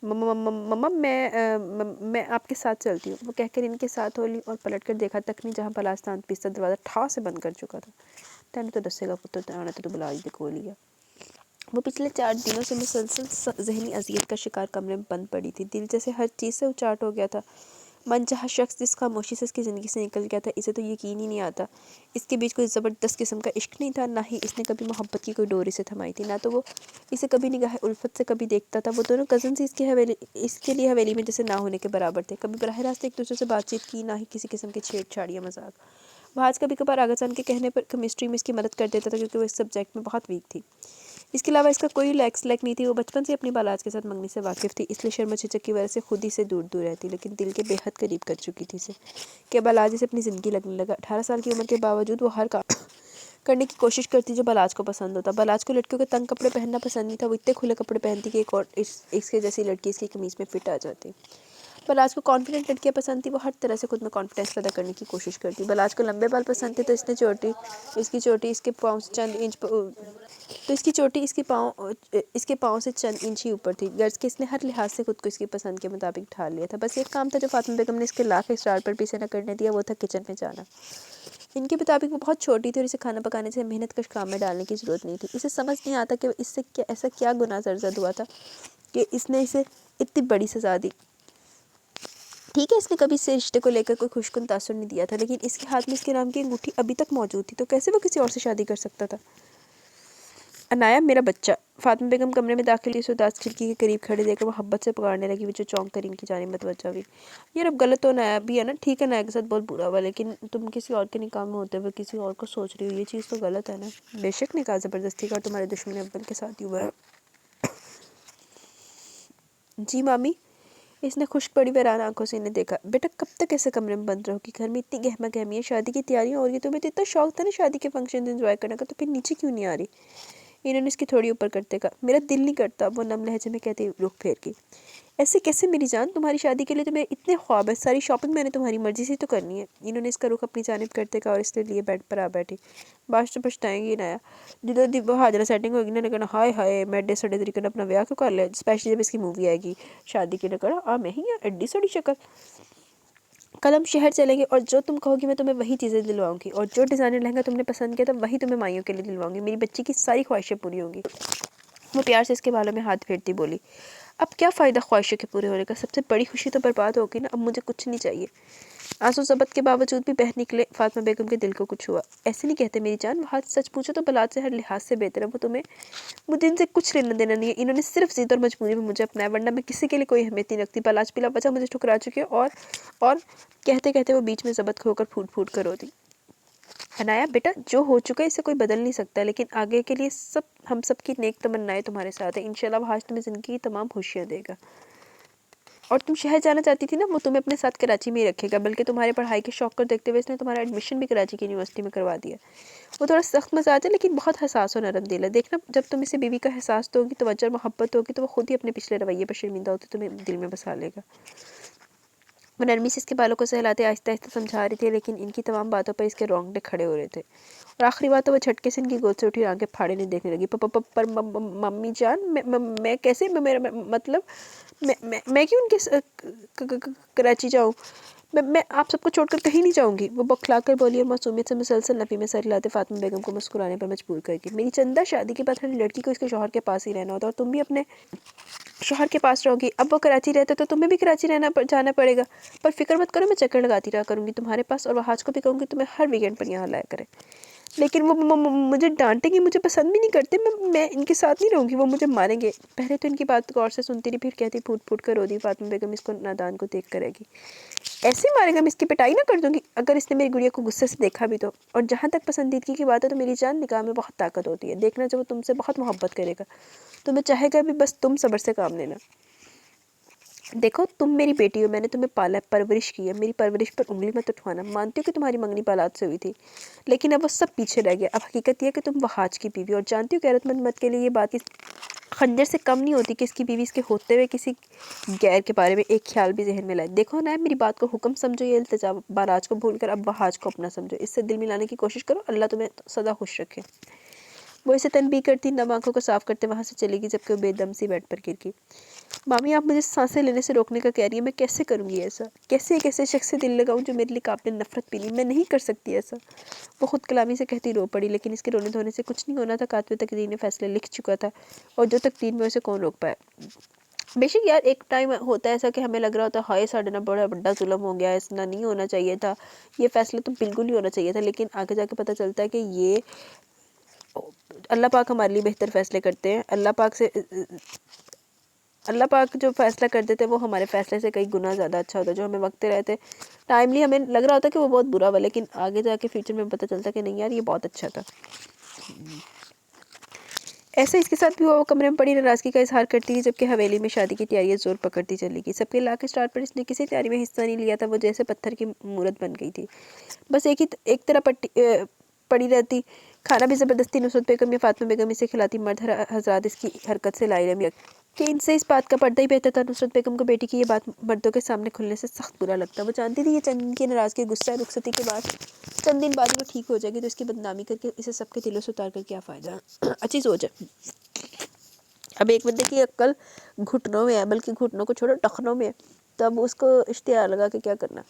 मम्मा मैं आपके साथ चलती हूँ, वो कहकर इनके साथ हो ली और पलट कर देखा तक नहीं जहाँ बलाश दांत पीसता दरवाज़ा ठा से बंद कर चुका था। तेन तो दसेगा पुत्र आना तो बुला ही देखो लिया। वो पिछले 4 दिनों से मुसलसल जहनी अजियत का शिकार कमरे में बंद पड़ी थी। दिल जैसे हर चीज़ से उचाट हो गया था। मनचाहा शख्स जिस खामोशी से इसकी ज़िंदगी से निकल गया था, इसे तो यकीन ही नहीं आता। इसके बीच कोई ज़बरदस्त किस्म का इश्क नहीं था, ना ही इसने कभी मोहब्बत की कोई डोरी से थमाई थी, ना तो वो इसे कभी निगाह उल्फत से कभी देखता था। वो दोनों कज़न्स इसके लिए हवेली में जैसे ना होने के बराबर थे। कभी बराह रास्त एक दूसरे से बातचीत की, ना ही किसी किस्म की छेड़छाड़ या मजाक। वो आज कभी कभार आगाजान के कहने पर केमिस्ट्री में इसकी मदद कर देता था, क्योंकि वो इस सब्जेक्ट में बहुत वीक थी। इसके अलावा इसका कोई लैक्स नहीं थी। वो बचपन से अपनी बालाज के साथ मंगनी से वाकिफ़ थी, इसलिए शर्म झिझक की वजह से खुद ही से दूर दूर रहती, लेकिन दिल के बेहद करीब कर चुकी थी इसे कि बालाज इसे अपनी ज़िंदगी लगने लगा। 18 साल की उम्र के बावजूद वो हर काम करने की कोशिश करती जो बालाज को पसंद होता। बालाज को लड़कियों के तंग कपड़े पहनना पसंद नहीं था। वो इतने खुले कपड़े पहनती कि एक और इसके जैसी लड़की इसकी कमीज़ में फिट आ जाती। बलाज को कॉन्फिडेंट लड़कियाँ पसंद थी। वो हर तरह से खुद में कॉन्फिडेंस पैदा करने की कोशिश करती। बलाज को लंबे बाल पसंद थे, तो इसकी चोटी इसके पाँव से चंद इंच तो इसकी चोटी इसके पाँव से चंद इंच ही ऊपर थी। गर्ज के इसने हर लिहाज से खुद को इसकी पसंद के मुताबिक ढाल लिया था। बस एक काम था जो फातिमा बेगम ने इसके लाख इसरार पर पीछे न करने दिया, वो था किचन में जाना। इनके मुताबिक वो बहुत छोटी थी और इसे खाना पकाने से मेहनत कश काम में डालने की ज़रूरत नहीं थी। इसे समझ नहीं आता कि इससे ऐसा क्या गुनाह सरजद हुआ था کہ اس نے اسے اتنی بڑی سزا دی. ٹھیک ہے اس نے کبھی اس رشتے کو لے کر کوئی خوشکن تاثر نہیں دیا تھا، لیکن اس کے ہاتھ میں اس کے نام کی انگوٹھی ابھی تک موجود تھی، تو کیسے وہ کسی اور سے شادی کر سکتا تھا؟ عنایا میرا بچہ. فاطمہ بیگم کمرے میں داخل ہوئی، اسے اداس کھڑکی کے قریب کھڑے دیکھ کر محبت سے پکارنے لگی، وہ جو چونک کر ان کی جانب متوجہ ہوئی. یار اب غلط تو عنایا بھی ہے نا، ٹھیک ہے عنایا کے ساتھ بہت برا ہوا، لیکن تم کسی اور کے نکاح میں ہوتے ہوئے کسی اور کو سوچ رہی ہو، یہ چیز تو غلط ہے نا. بے شک نکاح زبردستی کا اور تمہارے دشمن اول کے ساتھ ہی ہوا ہے. جی مامی. اس نے خشک پڑی ویران آنکھوں سے انہیں دیکھا. بیٹا کب تک ایسے کمرے میں بند رہو گی؟ گھر میں اتنی گہما گہمی ہے، شادی کی تیاریاں ہو رہی ہیں، تمہیں تو اتنا شوق تھا نا شادی کے فنکشن انجوائے کرنے کا، تو پھر نیچے کیوں نہیں آ رہی؟ انہوں نے اس کی تھوڑی اوپر کرتے کہا. میرا دل نہیں کرتا، وہ نم لہجے میں کہتے رخ پھیر کی. ایسے کیسے میری جان؟ تمہاری شادی کے لیے تو میرے اتنے خواب ہے، ساری شاپنگ میں نے تمہاری مرضی سے تو کرنی ہے. انہوں نے اس کا رخ اپنی جانب کرتے کہا اور اس لیے بیڈ پر آ بیٹھی. باش تو پچھتائیں گی عنایا. جدو وہ حاجرہ سیٹنگ ہوگی انہوں نے کہنا ہائے ہائے میں ایڈے سڑے طریقے نے اپنا بیاہ کیوں کر لیا، اسپیشلی جب اس کی مووی آئے گی شادی کی. نے کہا میں ہی ایڈی سڑی شکل. کل ہم شہر چلیں گے اور جو تم کہو گی میں تمہیں وہی چیزیں دلواؤں گی، اور جو ڈیزائنر لہنگا تم نے پسند کیا تھا وہی تمہیں مائیوں کے لیے دلواؤں گی. میری بچی کی ساری خواہشیں پوری ہوں گی. وہ پیار سے اس کے بالوں میں ہاتھ پھیرتی بولی. اب کیا فائدہ خواہشوں کے پورے ہونے کا؟ سب سے بڑی خوشی تو برباد ہوگی نا. اب مجھے کچھ نہیں چاہیے. آنسو ضبط کے باوجود بھی بہہ نکلے. فاطمہ بیگم کے دل کو کچھ ہوا. ایسے نہیں کہتے میری جان، وہ حال سچ پوچھو تو بلاد سے ہر لحاظ سے بہتر ہے. وہ تمہیں مجھے ان سے کچھ لینا دینا نہیں ہے. انہوں نے صرف ضد اور مجبوری میں مجھے اپنایا، ورنہ میں کسی کے لیے کوئی اہمیت نہیں رکھتی. بلاج بلا وجہ مجھے ٹھکرا چکے اور کہتے کہتے وہ بیچ میں ضبط کھو کر پھوٹ پھوٹ کر روتی. عنایا بیٹا جو ہو چکا ہے اسے کوئی بدل نہیں سکتا، لیکن آگے کے لیے ہم سب کی نیک تمنائیں تمہارے ساتھ ہیں. انشاءاللہ وہ آج تمہیں زندگی کی تمام خوشیاں دے گا. اور تم شہر جانا چاہتی تھی نا، وہ تمہیں اپنے ساتھ کراچی میں ہی رکھے گا، بلکہ تمہارے پڑھائی کے شوق کو دیکھتے ہوئے اس نے تمہارا ایڈمیشن بھی کراچی کی یونیورسٹی میں کروا دیا. وہ تھوڑا سخت مزاج ہے لیکن بہت حساس اور نرم دل ہے. دیکھنا جب تم اسے بیوی کا احساس دو گی، توجہ اور محبت ہوگی، تو وہ خود ہی اپنے پچھلے رویے پر شرمندہ ہوتے تمہیں دل میں بسا لے گا. وہ نرمی سے اس کے بالوں کو سہلاتے آہستہ آہستہ سمجھا رہی تھی، لیکن ان کی تمام باتوں پر اس کے رونگٹے کھڑے ہو رہے تھے. اور آخری بات تو وہ جھٹکے سے ان کی گود سے اٹھی آنکھیں پھاڑے نہیں دیکھنے لگی. پر ممی جان میں کیسے، میرا مطلب میں کیوں ان کے کراچی جاؤں؟ میں آپ سب کو چھوڑ کر کہیں نہیں جاؤں گی. وہ بکھلا کر بولی اور معصومیت سے مسلسل نفی میں سر ہلاتے فاطمہ بیگم کو مسکرانے پر مجبور کر کے. میری چندہ شادی کے بعد ہر لڑکی کو اس کے شوہر کے پاس ہی رہنا ہوتا ہے، اور تم بھی اپنے شوہر کے پاس رہو گی. اب وہ کراچی رہتا تو تمہیں بھی کراچی جانا پڑے گا. پر فکر مت کرو، میں چکر لگاتی رہا کروں گی تمہارے پاس، اور وہ حاج کو بھی کہوں گی تمہیں ہر ویکینڈ پر یہاں لایا کرے. لیکن وہ مجھے ڈانٹیں گے، مجھے پسند بھی نہیں کرتے، میں ان کے ساتھ نہیں رہوں گی، وہ مجھے ماریں گے. پہلے تو ان کی بات غور سے سنتی رہی، پھر کہتی پھوٹ پھوٹ کر رو دی. فاطمہ بیگم اس کو نادان کو دیکھ کرے گی. ایسے مارے گا میں اس کی پٹائی نہ کر دوں گی اگر اس نے میری گڑیا کو غصے سے دیکھا بھی تو. اور جہاں تک پسندیدگی کی بات ہے تو میری جان نکاح میں بہت طاقت ہوتی ہے. دیکھنا جب وہ تم سے بہت محبت کرے گا تو میں چاہے گا بھی، بس تم صبر سے کام لینا. دیکھو تم میری بیٹی ہو، میں نے تمہیں پالا پرورش کی ہے، میری پرورش پر انگلی مت اٹھوانا. مانتی ہوں کہ تمہاری منگنی پالات سے ہوئی تھی، لیکن اب وہ سب پیچھے رہ گیا. اب حقیقت یہ ہے کہ تم وہاج کی بیوی، اور جانتی ہو کہ غیرت مند مرد کے لیے یہ بات خنجر سے کم نہیں ہوتی کہ اس کی بیوی اس کے ہوتے ہوئے کسی غیر کے بارے میں ایک خیال بھی ذہن میں لائے. دیکھو نا میری بات کو حکم سمجھو، یہ التجا باراج کو بھول کر اب وہاج کو اپنا سمجھو. اس سے دل ملانے کی کوشش کرو، اللہ تمہیں سدا خوش رکھے. وہ اسے تنبیہ کرتی نم آنکھوں کو صاف کرتے وہاں سے چلے گی، جبکہ وہ بے دم سی بیڈ پر گر گئی. مامی آپ مجھے سانسیں لینے سے روکنے کا کہہ رہی ہیں، میں کیسے کروں گی ایسا؟ کیسے ایک ایسے شخص سے دل لگاؤں جو میرے لیے قابل نفرت بھی نہیں؟ میں نہیں کر سکتی ایسا. وہ خود کلامی سے کہتی رو پڑی، لیکن اس کے رونے دھونے سے کچھ نہیں ہونا تھا. کاتب تقدیر نے فیصلہ لکھ چکا تھا، اور جو تقدیر میں اسے کون روک پائے. بے شک یار ایک ٹائم ہوتا ہے ایسا کہ ہمیں لگ رہا ہوتا ہے ہائے ساڑھے نا بڑا ظلم ہو گیا، ایسا نہیں ہونا چاہیے تھا، یہ فیصلہ تو بالکل نہیں ہونا چاہیے تھا. لیکن آگے جا کے پتہ چلتا ہے کہ یہ اللہ پاک ہمارے لیے بہتر فیصلے کرتے ہیں. اللہ پاک جو فیصلہ کرتے تھے وہ ہمارے فیصلے سے کئی گنا زیادہ اچھا ہوتا ہے. جو ہمیں وقت رہتے ٹائملی ہمیں لگ رہا ہوتا کہ وہ بہت برا ہوا، لیکن آگے جا کے فیوچر میں پتہ چلتا کہ نہیں یار یہ بہت اچھا تھا. ایسا اس کے ساتھ بھی ہوا. وہ کمرے میں پڑی ناراضگی کا اظہار کرتی تھی، جبکہ حویلی میں شادی کی تیاریاں زور پکڑتی چلی گئی. سب کے لا کے اسٹارٹ پر اس نے کسی تیاری میں حصہ نہیں لیا تھا. وہ جیسے پتھر کی مورت بن گئی تھی، بس ایک طرح پڑی رہتی. کھانا بھی زبردستی نصرت بیگم یا فاطمہ بیگم اسے کھلاتی. مرد حضرات اس کی حرکت سے لائی رمی کہ ان سے اس بات کا پردہ ہی بہتر تھا. نصرت بیگم کو بیٹی کی یہ بات مردوں کے سامنے کھلنے سے سخت برا لگتا. وہ جانتی تھی یہ چند دن کی ناراضگی غصہ رخصتی کے بعد چند دن بعد وہ ٹھیک ہو جائے گی، تو اس کی بدنامی کر کے اسے سب کے دلوں سے اتار کر کیا فائدہ. اچھی سوچ ہے. اب ایک بندے کی عقل گھٹنوں میں ہے، بلکہ گھٹنوں کو چھوڑو ٹخنوں میں ہے، تو اب اس کو اشتہار لگا کہ کیا کرنا.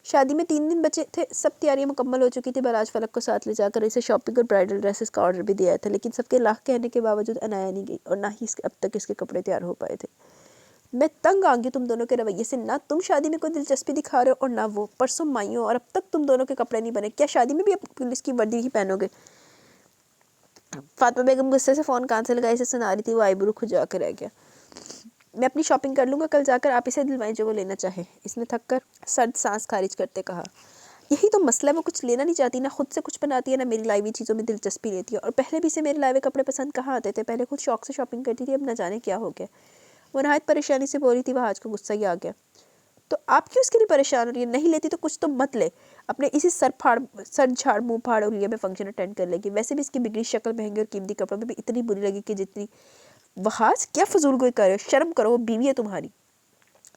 शादी में 3 दिन बचे थे, सब तैयारियां मुकम्मल हो चुकी थी। बराज फलक को साथ ले जाकर इसे शॉपिंग और ब्राइडल ड्रेसेस का ऑर्डर भी दिया था, लेकिन सबके लाख कहने के बावजूद अनाया नहीं गई और ना ही अब तक इसके कपड़े तैयार हो पाए थे। मैं तंग आ गई तुम दोनों के रवैये से। ना तुम शादी में कोई दिलचस्पी दिखा रहे हो और ना वो। परसों माइयों और अब तक तुम दोनों के कपड़े नहीं बने। क्या शादी में भी अब पुलिस की वर्दी ही पहनोगे? फातिमा बेगम गुस्से से फ़ोन कान से लगाई से सुना रही थी, वो आईब्रो खुजा कर रह गया। मैं अपनी शॉपिंग कर लूँगा कल जाकर, आप इसे दिलवाएं जो वो लेना चाहे, इसने थक कर सर्द सांस खारिज करते कहा। यही तो मसला है, वो कुछ लेना नहीं चाहती, ना खुद से कुछ बनाती है, ना मेरी लाई हुई चीज़ों में दिलचस्पी लेती है। और पहले भी इसे मेरे लाए हुए कपड़े पसंद कहाँ आते थे? पहले खुद शौक से शॉपिंग करती थी, अब न जाने क्या हो गया। वो नहायत परेशानी से बोल रही थी, वह आज को गुस्सा ही आ गया। तो आप क्यों इसके लिए परेशान हो रही है? नहीं लेती तो कुछ तो मत ले, अपने इसी सर झाड़ मुँह फाड़ उलिया में फंक्शन अटेंड कर लेगी। वैसे भी इसकी बिगड़ी शक्ल महंगे और कीमती कपड़ों में भी इतनी बुरी लगी कि जितनी वहाज क्या फजूल गोई कर रहे हो, शर्म करो, वो बीवी है तुम्हारी।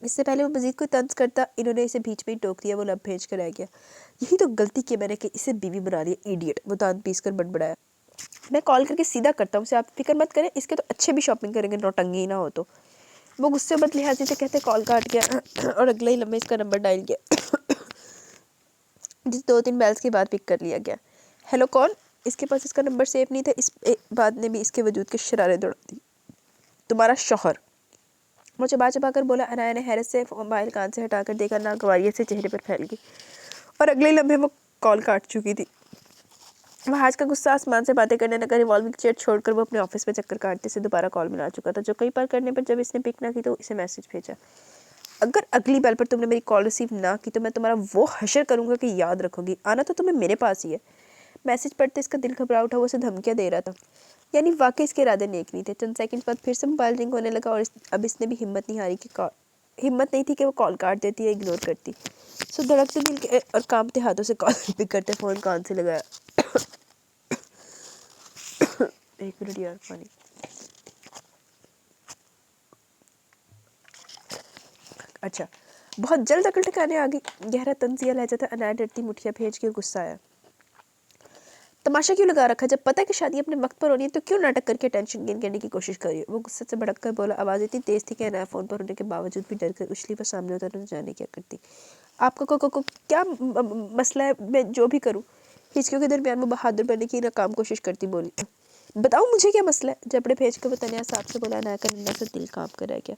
इससे पहले वो मजीद कोई तंज करता, इन्होंने इसे बीच में ही टोक दिया। वो लब भेज कर रह गया। यही तो गलती की मैंने कि इसे बीवी बना रही है, इडियट। वो दांत पीस कर बड़बड़ाया। मैं कॉल करके सीधा करता हूँ उसे, आप फिक्र मत करें, इसके तो अच्छे भी शॉपिंग करेंगे, नौटंगी ही ना हो तो। वो गुस्से बद लिहाजी से कहते कॉल काट गया और अगले ही लम्हे इसका नंबर डायल किया, जिस 2-3 बैल्स के बाद पिक कर लिया गया। हेलो कौन? इसके पास इसका नंबर सेव नहीं था। इस बात ने भी इसके वजूद के शरारे दौड़ा दी। तुम्हारा शौहर, वो चबा चबा कर बोला। अनाया ने हैरत से मोबाइल कान से हटाकर देखा, नागवारियत से चेहरे पर फैल गई और अगले लम्हे वो कॉल काट चुकी थी। वह आज का गुस्सा आसमान से बातें करने लगा। रिवॉल्विंग चेयर छोड़कर वो अपने ऑफिस में चक्कर काटते से दोबारा कॉल मिला चुका था, जो कई बार करने पर जब इसने पिक ना की तो इसे मैसेज भेजा। अगर अगली बेल पर तुमने मेरी कॉल रिसीव ना की तो मैं तुम्हारा वो हशर करूंगा कि याद रखोगी। आना तो तुम्हें मेरे पास ही है। मैसेज पढ़ते इसका दिल घबरा उठा। वो उसे धमकियाँ दे रहा था, यानी वाकई इसके इरादे नेक नहीं थे। चंद सेकंड बाद फिर से मोबाइल रिंग होने लगा और अब इसने भी हिम्मत नहीं थी कि वो कॉल काट देती या इग्नोर करती। सो धड़कते दिल के और कांपते हाथों से कॉल पिक करते फ़ोन कान से लगाया। 1 मिनट यार, पानी। अच्छा, बहुत जल्द अकल ठिकाने आ गई। गहरा तंजिया लहजा था। अनाया डरती मुठिया भेज के गुस्सा आया। तमाशा क्यों लगा रखा? जब पता है कि शादी अपने वक्त पर होनी है तो क्यों नाटक करके टेंशन गेन करने की कोशिश कर रही है? वो गुस्से से भड़क कर बोला। आवाज़ इतनी तेज थी कि अनाया फ़ोन पर होने के बावजूद भी डर कर उछली पर सामने उतर जाने क्या करती। आपका को क्या मसला है? मैं जो भी करूँ। हिचकियों के दरमियान वो बहादुर बनने की नाकाम कोशिश करती बोली। बताओ मुझे क्या मसला है? जबड़े भेज कर वो तनिया साहब से बोला। अनाया का नन्हा सा दिल कांप कर रह गया।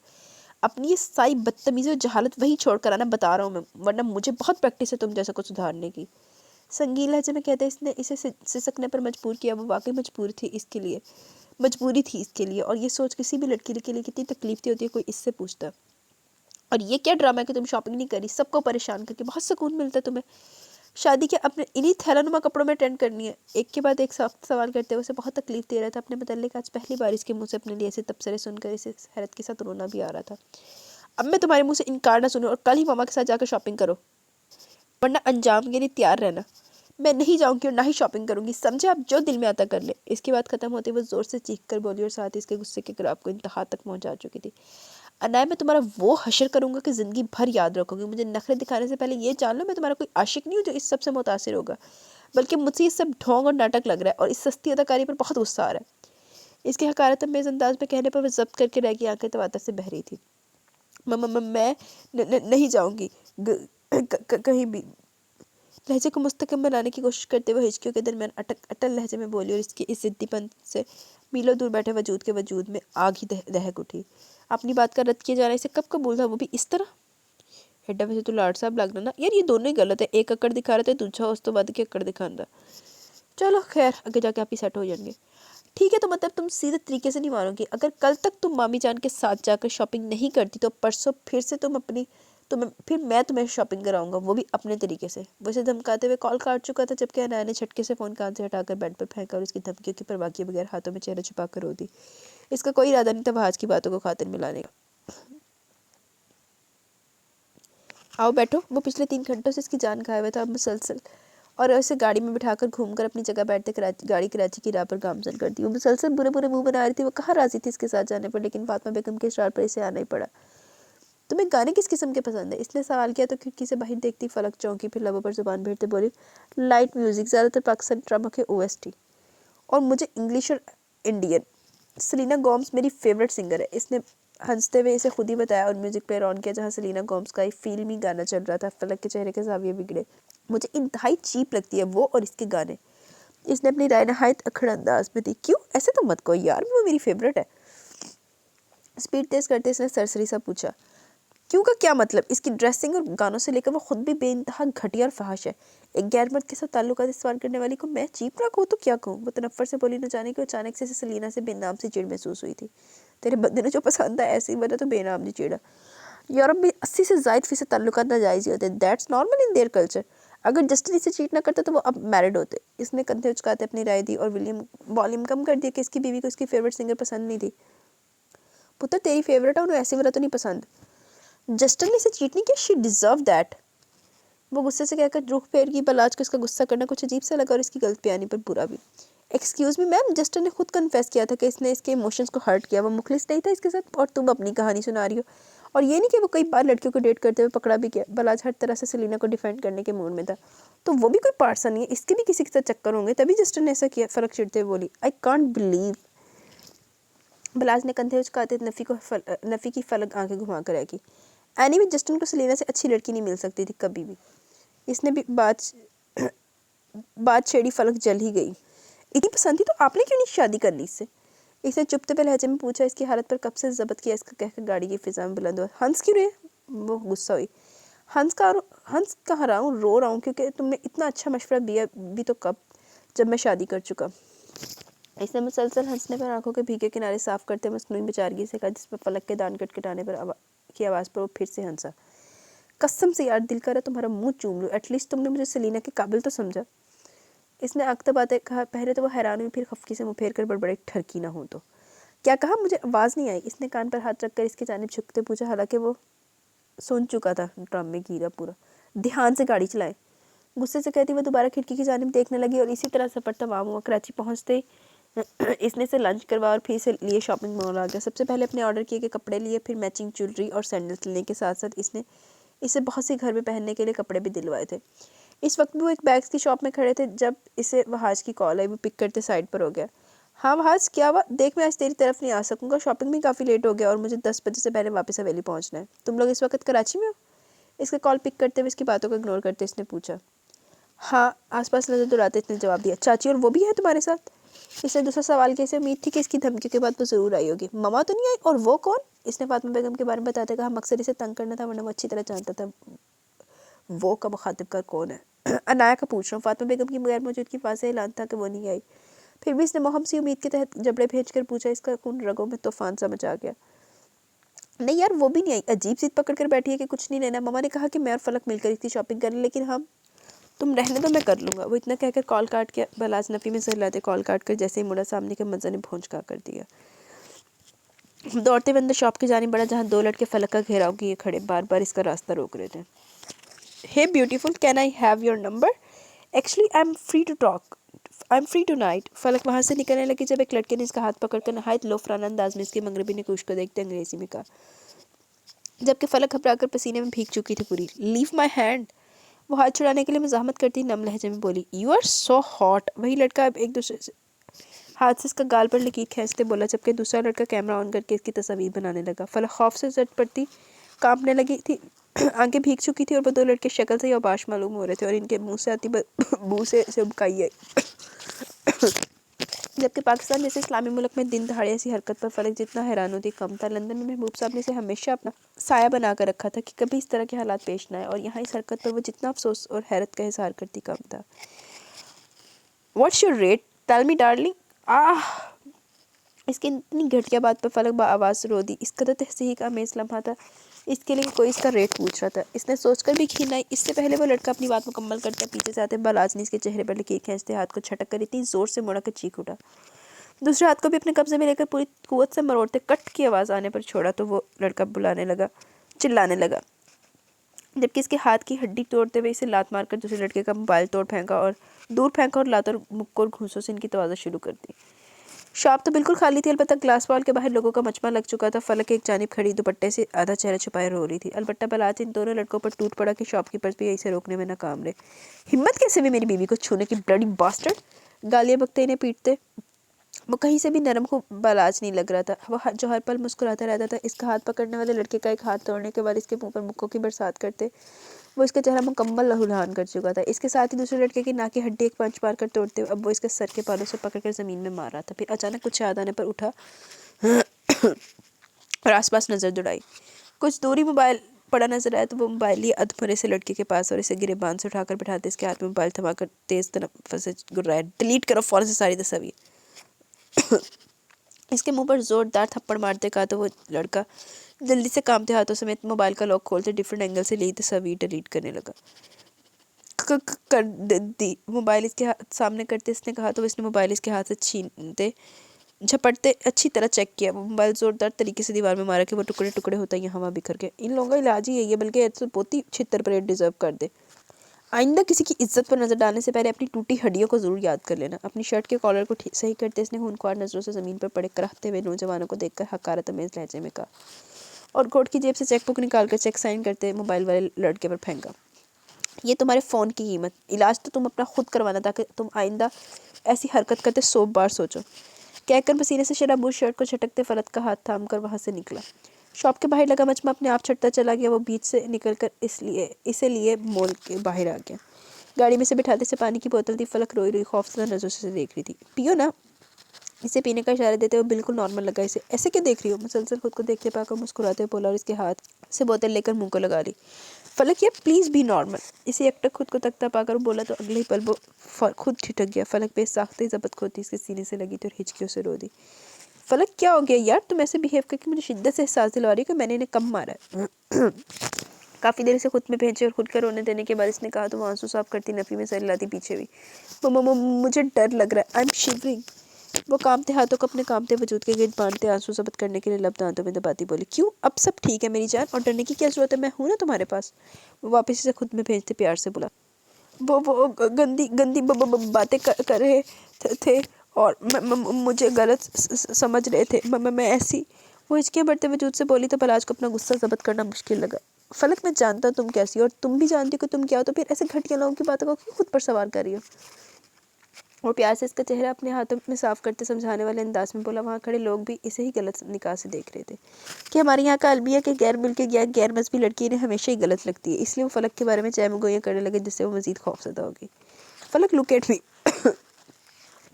अपनी ये सारी बदतमीजी और जहालत वहीं छोड़ कर आना, बता रहा हूँ मैं, वरना मुझे बहुत प्रैक्टिस है तुम जैसा को सुधारने की। संगीन लहजे में कहते इसने इसे सिसकने पर मजबूर किया। वो वाकई मजबूरी थी इसके लिए और ये सोच किसी भी लड़की के लिए कितनी तकलीफ होती है कोई इससे पूछता। और ये क्या ड्रामा है कि तुम शॉपिंग नहीं करी? सबको परेशान करके बहुत सुकून मिलता है तुम्हें। शादी के अपने इन्हीं थैलानुमा कपड़ों में अटेंड करनी है। एक के बाद एक सख्त सवाल करते हुए उसे बहुत तकलीफ दे रहा था। अपने मुतल्लिक आज पहली बार इसके मुँह से अपने लिए ऐसे तबसरे सुनकर इसे हैरत के साथ रोना भी आ रहा था। अब मैं तुम्हारे मुँह से इनकार ना सुनूं और कल ही मामा के साथ जाकर शॉपिंग करो, वरना अंजाम के लिए तैयार रहना। मैं नहीं जाऊंगी और ना ही शॉपिंग करूंगी, समझे? आप जो दिल में आता कर ले। इसकी बात खत्म होते वो जोर से चीख कर बोली और साथ ही इसके गुस्से के ग्राफ को इंतहा तक पहुंचा चुकी थी। अनाया, मैं तुम्हारा वो हशर करूंगा कि ज़िंदगी भर याद रखोगे। मुझे नखरे दिखाने से पहले ये जान लो, मैं तुम्हारा कोई आशिक नहीं हूँ जो इस सब से मुतासिर होगा, बल्कि मुझसे ये सब ढोंग और नाटक लग रहा है और इस सस्ती अदाकारी पर बहुत गुस्सा आ रहा है। इसके हकारत मेज़ अंदाज में कहने पर वह जब्त करके रह गई। आंखें तवातर से बह रही थी। मैं नहीं जाऊंगी कहीं भी। लहजे को मुस्तकम बनाने की कोशिश करते हुए हिचकियों के दरमियान अटल लहजे में बोली और इसकी इस जिद्दीपन से मीलों दूर बैठे वजूद के वजूद में आग ही दहक उठी। अपनी बात का रद्द किए जाने से कब कबूल था, वो भी इस तरह? हेडा वैसे तो लाड साहब लग रहा ना यार, ये दोनों ही गलत है। एक अकड़ दिखा रहे थे, दूसरा उस तो बाद के अकड़ दिखांदा। चलो खैर, आगे जाके आप ही सेट हो जाएंगे। ठीक है, तो मतलब तुम सीधे तरीके से नहीं मानोगी। अगर कल तक तुम मामी जान के साथ जाकर शॉपिंग नहीं करती तो परसों फिर से फिर मैं तुम्हें शॉपिंग कराऊंगा, वो भी अपने तरीके से। वैसे धमकाते हुए कॉल काट चुका था जबकि अनाया ने झटके से फ़ोन कान से हटाकर बेड पर फेंका और इसकी धमकियों की परवाह किए बगैर हाथों में चेहरा छुपा कर रो दी। इसका कोई इरादा नहीं था आज की बातों को खातिर मिलाने का। आओ बैठो। वो पिछले 3 घंटों से इसकी जान खाए हुए था। अब मुसलसल और इसे गाड़ी में बिठाकर घूमकर अपनी जगह बैठते गाड़ी कराची की राह पर गामजन कर दी। वो मुसलसल बुरे बुरे मुंह बना रही थी। वो कहाँ राजी थी इसके साथ जाने पर, लेकिन फातिमा बेगम के इशरार पर इसे आना ही पड़ा। तुम्हें गाने किस किस्म के पसंद है? इसने सवाल किया तो खिड़की से बाहर देखती फलक चौंकी, फिर लबों पर जुबान भेजते बोली, लाइट म्यूजिक, ज़्यादातर पाकिस्तानी ड्रामा के OST, और मुझे इंग्लिश और इंडियन। सेलिना गोम्स मेरी फेवरेट सिंगर है। इसने हंसते हुए इसे खुद ही बताया और म्यूजिक प्लेयर ऑन किया जहाँ सेलिना गोम्स का एक फील मी गाना चल रहा था। फलक के चेहरे के जाविये बिगड़े। मुझे इंतहाई चीप लगती है वो और इसके गाने। इसने अपनी राय नहायत अखड़ अंदाज में दी। क्यों, ऐसे तो मत कहो यार, वो मेरी फेवरेट है। स्पीड तेज करते इसने सरसरी सा पूछा। क्यों का क्या मतलब? इसकी ड्रेसिंग और गानों से लेकर वो खुद भी बेइंतहा घटिया और फहाश है। एक गैर मर्द के साथ ताल्लुकात इस्तेमाल करने वाली को मैं चीप ना कहूँ तो क्या कहूँ? वो तनफ्फर से बोली न जाने कि अचानक से सेलिना से बेनाम सी चिढ़ महसूस हुई थी। तेरे बंदे ने जो पसंद है ऐसी वजह तो बेनाम नहीं चिढ़ा। यूरोप में 80 से ज़ायद फीसद ताल्लुकात नाजायज़ ही होते। That's normal in their culture. अगर जस्टिन इसे चीट ना करता तो वो अब मैरिड होते। इसने कंधे उचकाते अपनी राय दी और विलियम वॉल्यूम कम कर दिया कि इसकी बीवी को इसकी फेवरेट सिंगर पसंद नहीं थी। पुत्र तेरी फेवरेट है, उन्हें ऐसी वजह तो नहीं पसंद। जस्टिन ने इसे चीट नहीं किया, शी डिजर्व दैट। वो गुस्से से कहकर रुख फेर गई। बलाज को इसका गुस्सा करना कुछ अजीब सा लगा और इसकी गलत बयानी पर बुरा भी। एक्सक्यूज मी मैम, जस्टिन ने खुद कन्फेस किया था कि इसने इसके इमोशंस को हर्ट किया। वो मुखलिस नहीं था इसके साथ और तुम अपनी कहानी सुना रही हो। और ये नहीं कि वो कई बार लड़कियों को डेट करते हुए पकड़ा भी किया। बलाज हर तरह से सेलिना को डिफेंड करने के मूड में था। तो वो भी कोई पार्सा नहीं है, इसके भी किसी के साथ चक्कर होंगे तभी जस्टिन ने ऐसा किया। फलक चिढ़ते हुए बोली। I can't believe. बलाज ने कंधे उचकाते नफ़ी की फलक आंखें घुमा कर रह की। एनी में जस्टिन को सेलिना से अच्छी लड़की नहीं मिल सकती थी कभी भी। इसने भी बात छेड़ी। फलक जल ही गई। इतनी पसंद थी तो आपने क्यों नहीं शादी कर ली इससे? इसने चुपते पे लहजे में पूछा। इसकी हालत पर कब से जब्त किया इसका कहकर गाड़ी की फिजा में बुलंद हुआ। हंस क्यों रहे? वो गुस्सा हुई। हंस कहाँ रहा हूँ, रो रहा हूँ क्योंकि तुमने इतना अच्छा मशवरा दिया भी तो कब, जब मैं शादी कर चुका। इसने मुसलसल हंसने पर आंखों के भीगे किनारे साफ करते मसनूई बेचारगी से कहा जिस पर फलक के दान कटकटाने पर की आवाज़ पर वो फिर से हंसा। कसम से यार दिल कर रहा तुम्हारा मुंह चूम लूं। एटलीस्ट तुमने मुझे सेलिना के काबिल तो समझा। इसने आगता बातें कहा। पहले तो वो हैरान हुई, फिर खफकी से मुँह फेर कर बड़बड़ाई ठरकी ना हो तो। क्या कहा? मुझे आवाज़ नहीं आई। इसने कान पर हाथ रखकर इसकी जानिब झुकते पूछा, हालांकि वो सुन चुका था ड्रम में गिरा पूरा। ध्यान से गाड़ी चलाए। गुस्से से कहती वो दोबारा खिड़की की जानिब देखने लगी और इसी तरह सफर तमाम हुआ। कराची पहुँचते इसने से लंच करवा और फिर से लिए शॉपिंग मॉल आ गया। सबसे पहले अपने ऑर्डर किए गए कपड़े लिए, फिर मैचिंग ज्वेलरी और सैंडल्स लेने के साथ साथ इसने इसे बहुत सी घर में पहनने के लिए कपड़े भी दिलवाए थे। इस वक्त भी वो एक बैग्स की शॉप में खड़े थे जब इसे वहाज की कॉल आई। वो पिक करते साइड पर हो गया। हाँ वहाज, क्या हुआ? देख मैं आज तेरी तरफ नहीं आ सकूँगा, शॉपिंग भी काफ़ी लेट हो गया और मुझे 10 बजे से पहले वापस हवेली पहुँचना है। तुम लोग इस वक्त कराची में हो? इसका कॉल पिक करते हुए इसकी बातों को इग्नोर करते इसने पूछा। हाँ, आसपास नजर दौड़ाते इसने जवाब दिया। चाची और वो भी है तुम्हारे साथ? इसने दूसरा सवाल किया। इसे उम्मीद थी कि इसकी धमकियों के बाद वो ज़रूर आई होगी। ममा तो नहीं आई? और वो कौन? इसने फातिमा बेगम के बारे में बताते कहा। मकसद इसे तंग करना था वरना वो अच्छी तरह जानता था वो का मुखातिब कर कौन है। अनाया का पूछ रहा हूँ। फातिमा बेगम की गैर मौजूदगी वाज़ेह ऐलान था कि वो नहीं आई। फिर भी इसने मोहम सी उम्मीद के तहत जबड़े भेज कर पूछा। इसका खून रगों में तूफान सा मचा गया। नहीं यार वो भी नहीं आई। अजीब सी पकड़ कर बैठी है कि कुछ नहीं लेना। ममा ने कहा कि मैं और फलक मिलकर इसकी शॉपिंग करें, लेकिन हम तुम रहने दो, मैं कर लूँगा। वो इतना कहकर कॉल काट के बलाज नफ़ी में सर लाते कॉल काट कर जैसे ही मुड़ा सामने के मंजर ने भोंच कर दिया। दौड़ते हुए अंदर शॉप की जानी बढ़ा जहाँ दो लड़के फलक का घेराव किए खड़े बार बार इसका रास्ता रोक रहे थे। Hey beautiful, can I have your number? Actually I am free to talk, I am free tonight. Falak वहाँ से निकलने लगी जब एक लड़के ने इसका हाथ पकड़कर नहायत लोफराना अंदाज में इसके मगरबी नकूश को देखते अंग्रेजी में कहा, जबकि फलक घबराकर पसीने में भीग चुकी थी पूरी। Leave my hand. वो हाथ छुड़ाने के लिए मज़ाहमत करती नम लहजे में बोली, यू आर सो हॉट। वही लड़का अब एक दूसरे से हाथ से इसका गाल पर लकीर खींचते बोला, जबकि दूसरा लड़का कैमरा ऑन करके इसकी तस्वीर बनाने लगा। फलक खौफ से झट पड़ती कांपने लगी थी। आंखें भीग चुकी थी और वो दो लड़के शक्ल से ही अबाश मालूम हो रहे थे और इनके मुंह से आती बू से उबकाई आई। जबकि पाकिस्तान जैसे इस्लामी मुल्क में दिन दहाड़े ऐसी हरकत पर फलक जितना हैरान होती कम था। लंदन में महबूब साहब ने इसे हमेशा अपना साया बना कर रखा था कि कभी इस तरह के हालात पेश ना आए, और यहाँ इस हरकत पर वो जितना अफसोस और हैरत का इजहार करती कम था। What's your rate? Tell me darling. इसकी इतनी घटिया बात पर फलक आवाज़ रो दी। इस कदर तहसीह का अमेज़ लम्हा था इसके लिए कोई इसका रेट पूछ रहा था। इसने सोचकर भी घिन आई। इससे पहले वो लड़का अपनी बात मुकम्मल करते पीछे से आते बलाज ने इसके चेहरे पर लकीर खींचते हाथ को छटक कर इतनी ज़ोर से मुड़ा कर चीख उठा। दूसरे हाथ को भी अपने कब्जे में लेकर पूरी कुव्वत से मरोड़ते कट की आवाज़ आने पर छोड़ा तो वो लड़का चिल्लाने लगा, जबकि इसके हाथ की हड्डी तोड़ते हुए इसे लात मारकर दूसरे लड़के का मोबाइल दूर फेंका और लात और मुक्कोर घूंसों से इनकी तवाज़ा शुरू कर दी। शॉप तो बिल्कुल खाली थी, अलबत्ता ग्लास वॉल के बाहर लोगों का मजमा लग चुका था। फलक एक जानिब खड़ी दुपट्टे से आधा चेहरा छुपाए रो रही थी। अलबत्ता बलाज इन दोनों लड़कों पर टूट पड़ा कि शॉपकीपर्स भी इसे रोकने में नाकाम रहे। हिम्मत कैसे भी मेरी बीवी को छूने की, ब्लडी बास्टर्ड। गालियाँ बकते इन्हें पीटते وہ کہیں سے بھی نرم کو بالاج نہیں لگ رہا تھا، وہ جو ہر پل مسکراتا رہتا تھا۔ اس کا ہاتھ پکڑنے والے لڑکے کا ایک ہاتھ توڑنے کے بعد اس کے منہ پر مکوں کی برسات کرتے وہ اس کا چہرہ مکمل لہولہان کر چکا تھا۔ اس کے ساتھ ہی دوسرے لڑکے کی ناک کی ہڈی ایک پنچ مار کر توڑتے اب وہ اس کے سر کے بالوں سے پکڑ کر زمین میں مار رہا تھا۔ پھر اچانک کچھ یاد آنے پر اٹھا اور آس پاس نظر دوڑائی۔ کچھ دوری موبائل پڑا نظر آیا تو وہ موبائل لیے ادھمرے سے لڑکے کے پاس اور اسے گریبان سے اٹھا کر بٹھاتے اس کے ہاتھ میں موبائل تھما کر تیز تنفس سے گرایا، ڈیلیٹ کرو فوراً سے ساری تصاویر۔ اس کے منہ پر زوردار تھپڑ مارتے کہا تو وہ لڑکا جلدی سے کامتے ہاتھوں سمیت موبائل کا لاک کھولتے ڈیفرنٹ اینگل سے لی تصاویر ڈیلیٹ کرنے لگا۔ کر دی موبائل اس کے سامنے کرتے اس نے کہا تو اس نے موبائل اس کے ہاتھ سے چھینتے جھپٹتے اچھی طرح چیک کیا۔ وہ موبائل زوردار طریقے سے دیوار میں مارا کہ وہ ٹکڑے ٹکڑے ہوتا ہی ہوا بکھر گیا۔ ان لوگوں کا علاج ہی یہی ہے، بلکہ ایسے بہت ہی چھتر پریڈ ڈیزرو کر دے۔ آئندہ کسی کی عزت پر نظر ڈالنے سے پہلے اپنی ٹوٹی ہڈیوں کو ضرور یاد کر لینا۔ اپنی شرٹ کے کالر کو صحیح کرتے اس نے خونخوار نظروں سے زمین پر پڑے کراہتے ہوئے نوجوانوں کو دیکھ کر حقارت آمیز لہجے میں کہا اور کوٹ کی جیب سے چیک بک نکال کر چیک سائن کرتے موبائل والے لڑکے پر پھینکا۔ یہ تمہارے فون کی قیمت، علاج تو تم اپنا خود کروانا تاکہ تم آئندہ ایسی حرکت کرتے 100 بار سوچو۔ کہہ کر پسینے سے شرابور شرٹ کو چھٹکتے فلک کا ہاتھ تھام کر وہاں سے نکلا۔ شاپ کے باہر لگا مجمع اپنے آپ چھٹتا چلا گیا۔ وہ بیچ سے نکل کر اسے لیے مول کے باہر آ گیا۔ گاڑی میں سے بٹھاتے سے پانی کی بوتل تھی، فلک روئی روئی خوفزدہ نظروں سے دیکھ رہی تھی۔ پیو نا، اسے پینے کا اشارہ دیتے ہوئے بالکل نارمل لگا۔ اسے ایسے کیا دیکھ رہی ہو؟ مسلسل خود کو دیکھتے پا کر مسکراتے ہوئے بولا اور اس کے ہاتھ سے بوتل لے کر منہ کو لگا لی۔ فلک، یہ پلیز بی نارمل۔ اسے یکٹک خود کو تکتا پا کر بولا تو اگلے ہی پل وہ خود ٹھٹک گیا۔ فلک بے ساختہ ضبط کھوتی اس کے سینے سے لگی تھی اور ہچکیوں سے رو دی۔ فلک، کیا ہو گیا یار؟ تم ایسے بیہیو کر کے مجھے شدت سے احساس دلوا رہی ہو کہ میں نے انہیں کم مارا ہے۔ کافی دیر سے خود میں بھیجے اور خود کا رونے دینے کے بعد اس نے کہا تو وہ آنسو صاف کرتی نفی میں سر ہلاتی پیچھے ہوئی۔ مجھے ڈر لگ رہا ہے، آئی ایم شیورنگ۔ وہ کامتے ہاتھوں کو اپنے کامتے وجود کے گرد باندھتے آنسو ضبط کرنے کے لیے لب دانتوں میں دباتی بولی، کیوں؟ اب سب ٹھیک ہے میری جان، اور ڈرنے کی کیا ضرورت ہے؟ میں ہوں نا تمہارے پاس۔ وہ واپس اسے خود میں بھیجتے پیار سے بولا، وہ گندی باتیں کر رہے تھے اور مجھے غلط سمجھ رہے تھے، میں ایسی۔ وہ ہچکیاں بڑھتے وجود سے بولی تو پلاج کو اپنا غصہ ضبط کرنا مشکل لگا۔ فلک، میں جانتا ہوں تم کیسی ہو اور تم بھی جانتی ہو کہ تم کیا ہو، تو پھر ایسے گھٹیا لوگوں کی باتوں کو کیوں خود پر سوار کر رہی ہو؟ اور پیار سے اس کا چہرہ اپنے ہاتھوں میں صاف کرتے سمجھانے والے انداز میں بولا۔ وہاں کھڑے لوگ بھی اسے ہی غلط نگاہ سے دیکھ رہے تھے کہ ہمارے یہاں کا المیہ کہ غیر ملکی یا غیر مذہبی لڑکی انہیں ہمیشہ ہی غلط لگتی ہے، اس لیے وہ فلک کے بارے میں چہم گوئیاں کرنے لگے جس سے وہ مزید خوفزدہ ہوگی۔ فلک، لک ایٹ می،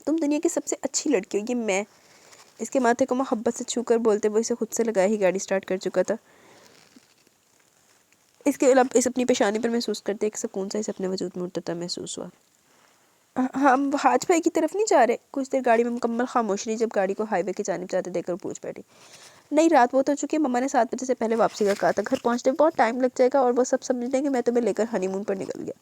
تم دنیا کی سب سے اچھی لڑکی ہو، یہ میں۔ اس کے ماتھے کو محبت سے چھو کر بولتے وہ اسے خود سے لگائے ہی گاڑی سٹارٹ کر چکا تھا۔ اس کے اس اپنی پیشانی پر محسوس کرتے ایک سکون سا اسے اپنے وجود میں اٹھتا محسوس ہوا۔ ہم حاج بھائی کی طرف نہیں جا رہے؟ کچھ دیر گاڑی میں مکمل خاموشی رہی، جب گاڑی کو ہائی وے کی جانب جاتے دیکھ کر پوچھ بیٹھی، نہیں رات بہت ہو چکی ہے، مما نے 7 بجے سے پہلے واپسی کا کہا تھا، گھر پہنچنے میں بہت ٹائم لگ جائے گا اور وہ سب سمجھتے ہیں کہ میں تمہیں لے کر ہنی مون پر نکل گیا۔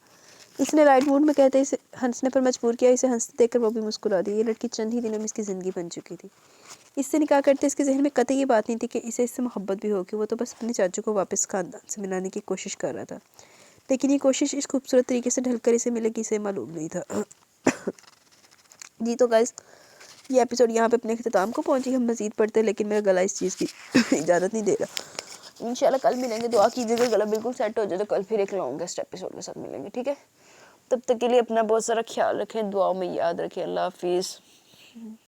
اس نے رائٹ موڈ میں کہتے اسے ہنسنے پر مجبور کیا۔ اسے ہنستے دیکھ کر وہ بھی مسکرا دی۔ یہ لڑکی چند ہی دنوں میں اس کی زندگی بن چکی تھی۔ اس سے نکاح کرتے اس کے ذہن میں قطعی یہ بات نہیں تھی کہ اسے اس سے محبت بھی ہوگی، وہ تو بس اپنے چاچو کو واپس خاندان سے ملانے کی کوشش کر رہا تھا، لیکن یہ کوشش اس خوبصورت طریقے سے ڈھل کر اسے ملے گی اسے معلوم نہیں تھا۔ جی تو گائز، یہ ایپیسوڈ یہاں پہ اپنے اختتام کو پہنچی۔ ہم مزید پڑھتے ہیں لیکن میرا گلا اس چیز کی اجازت نہیں دے رہا۔ انشاءاللہ کل ملیں گے، دعا کیجیے گا گلا بالکل سیٹ ہو جائے تو کل پھر ایک لانگسٹ ایپیسوڈ کے ساتھ ملیں گے، ٹھیک ہے؟ تب تک کے لیے اپنا بہت سارا خیال رکھیں، دعاؤں میں یاد رکھیں۔ اللہ حافظ۔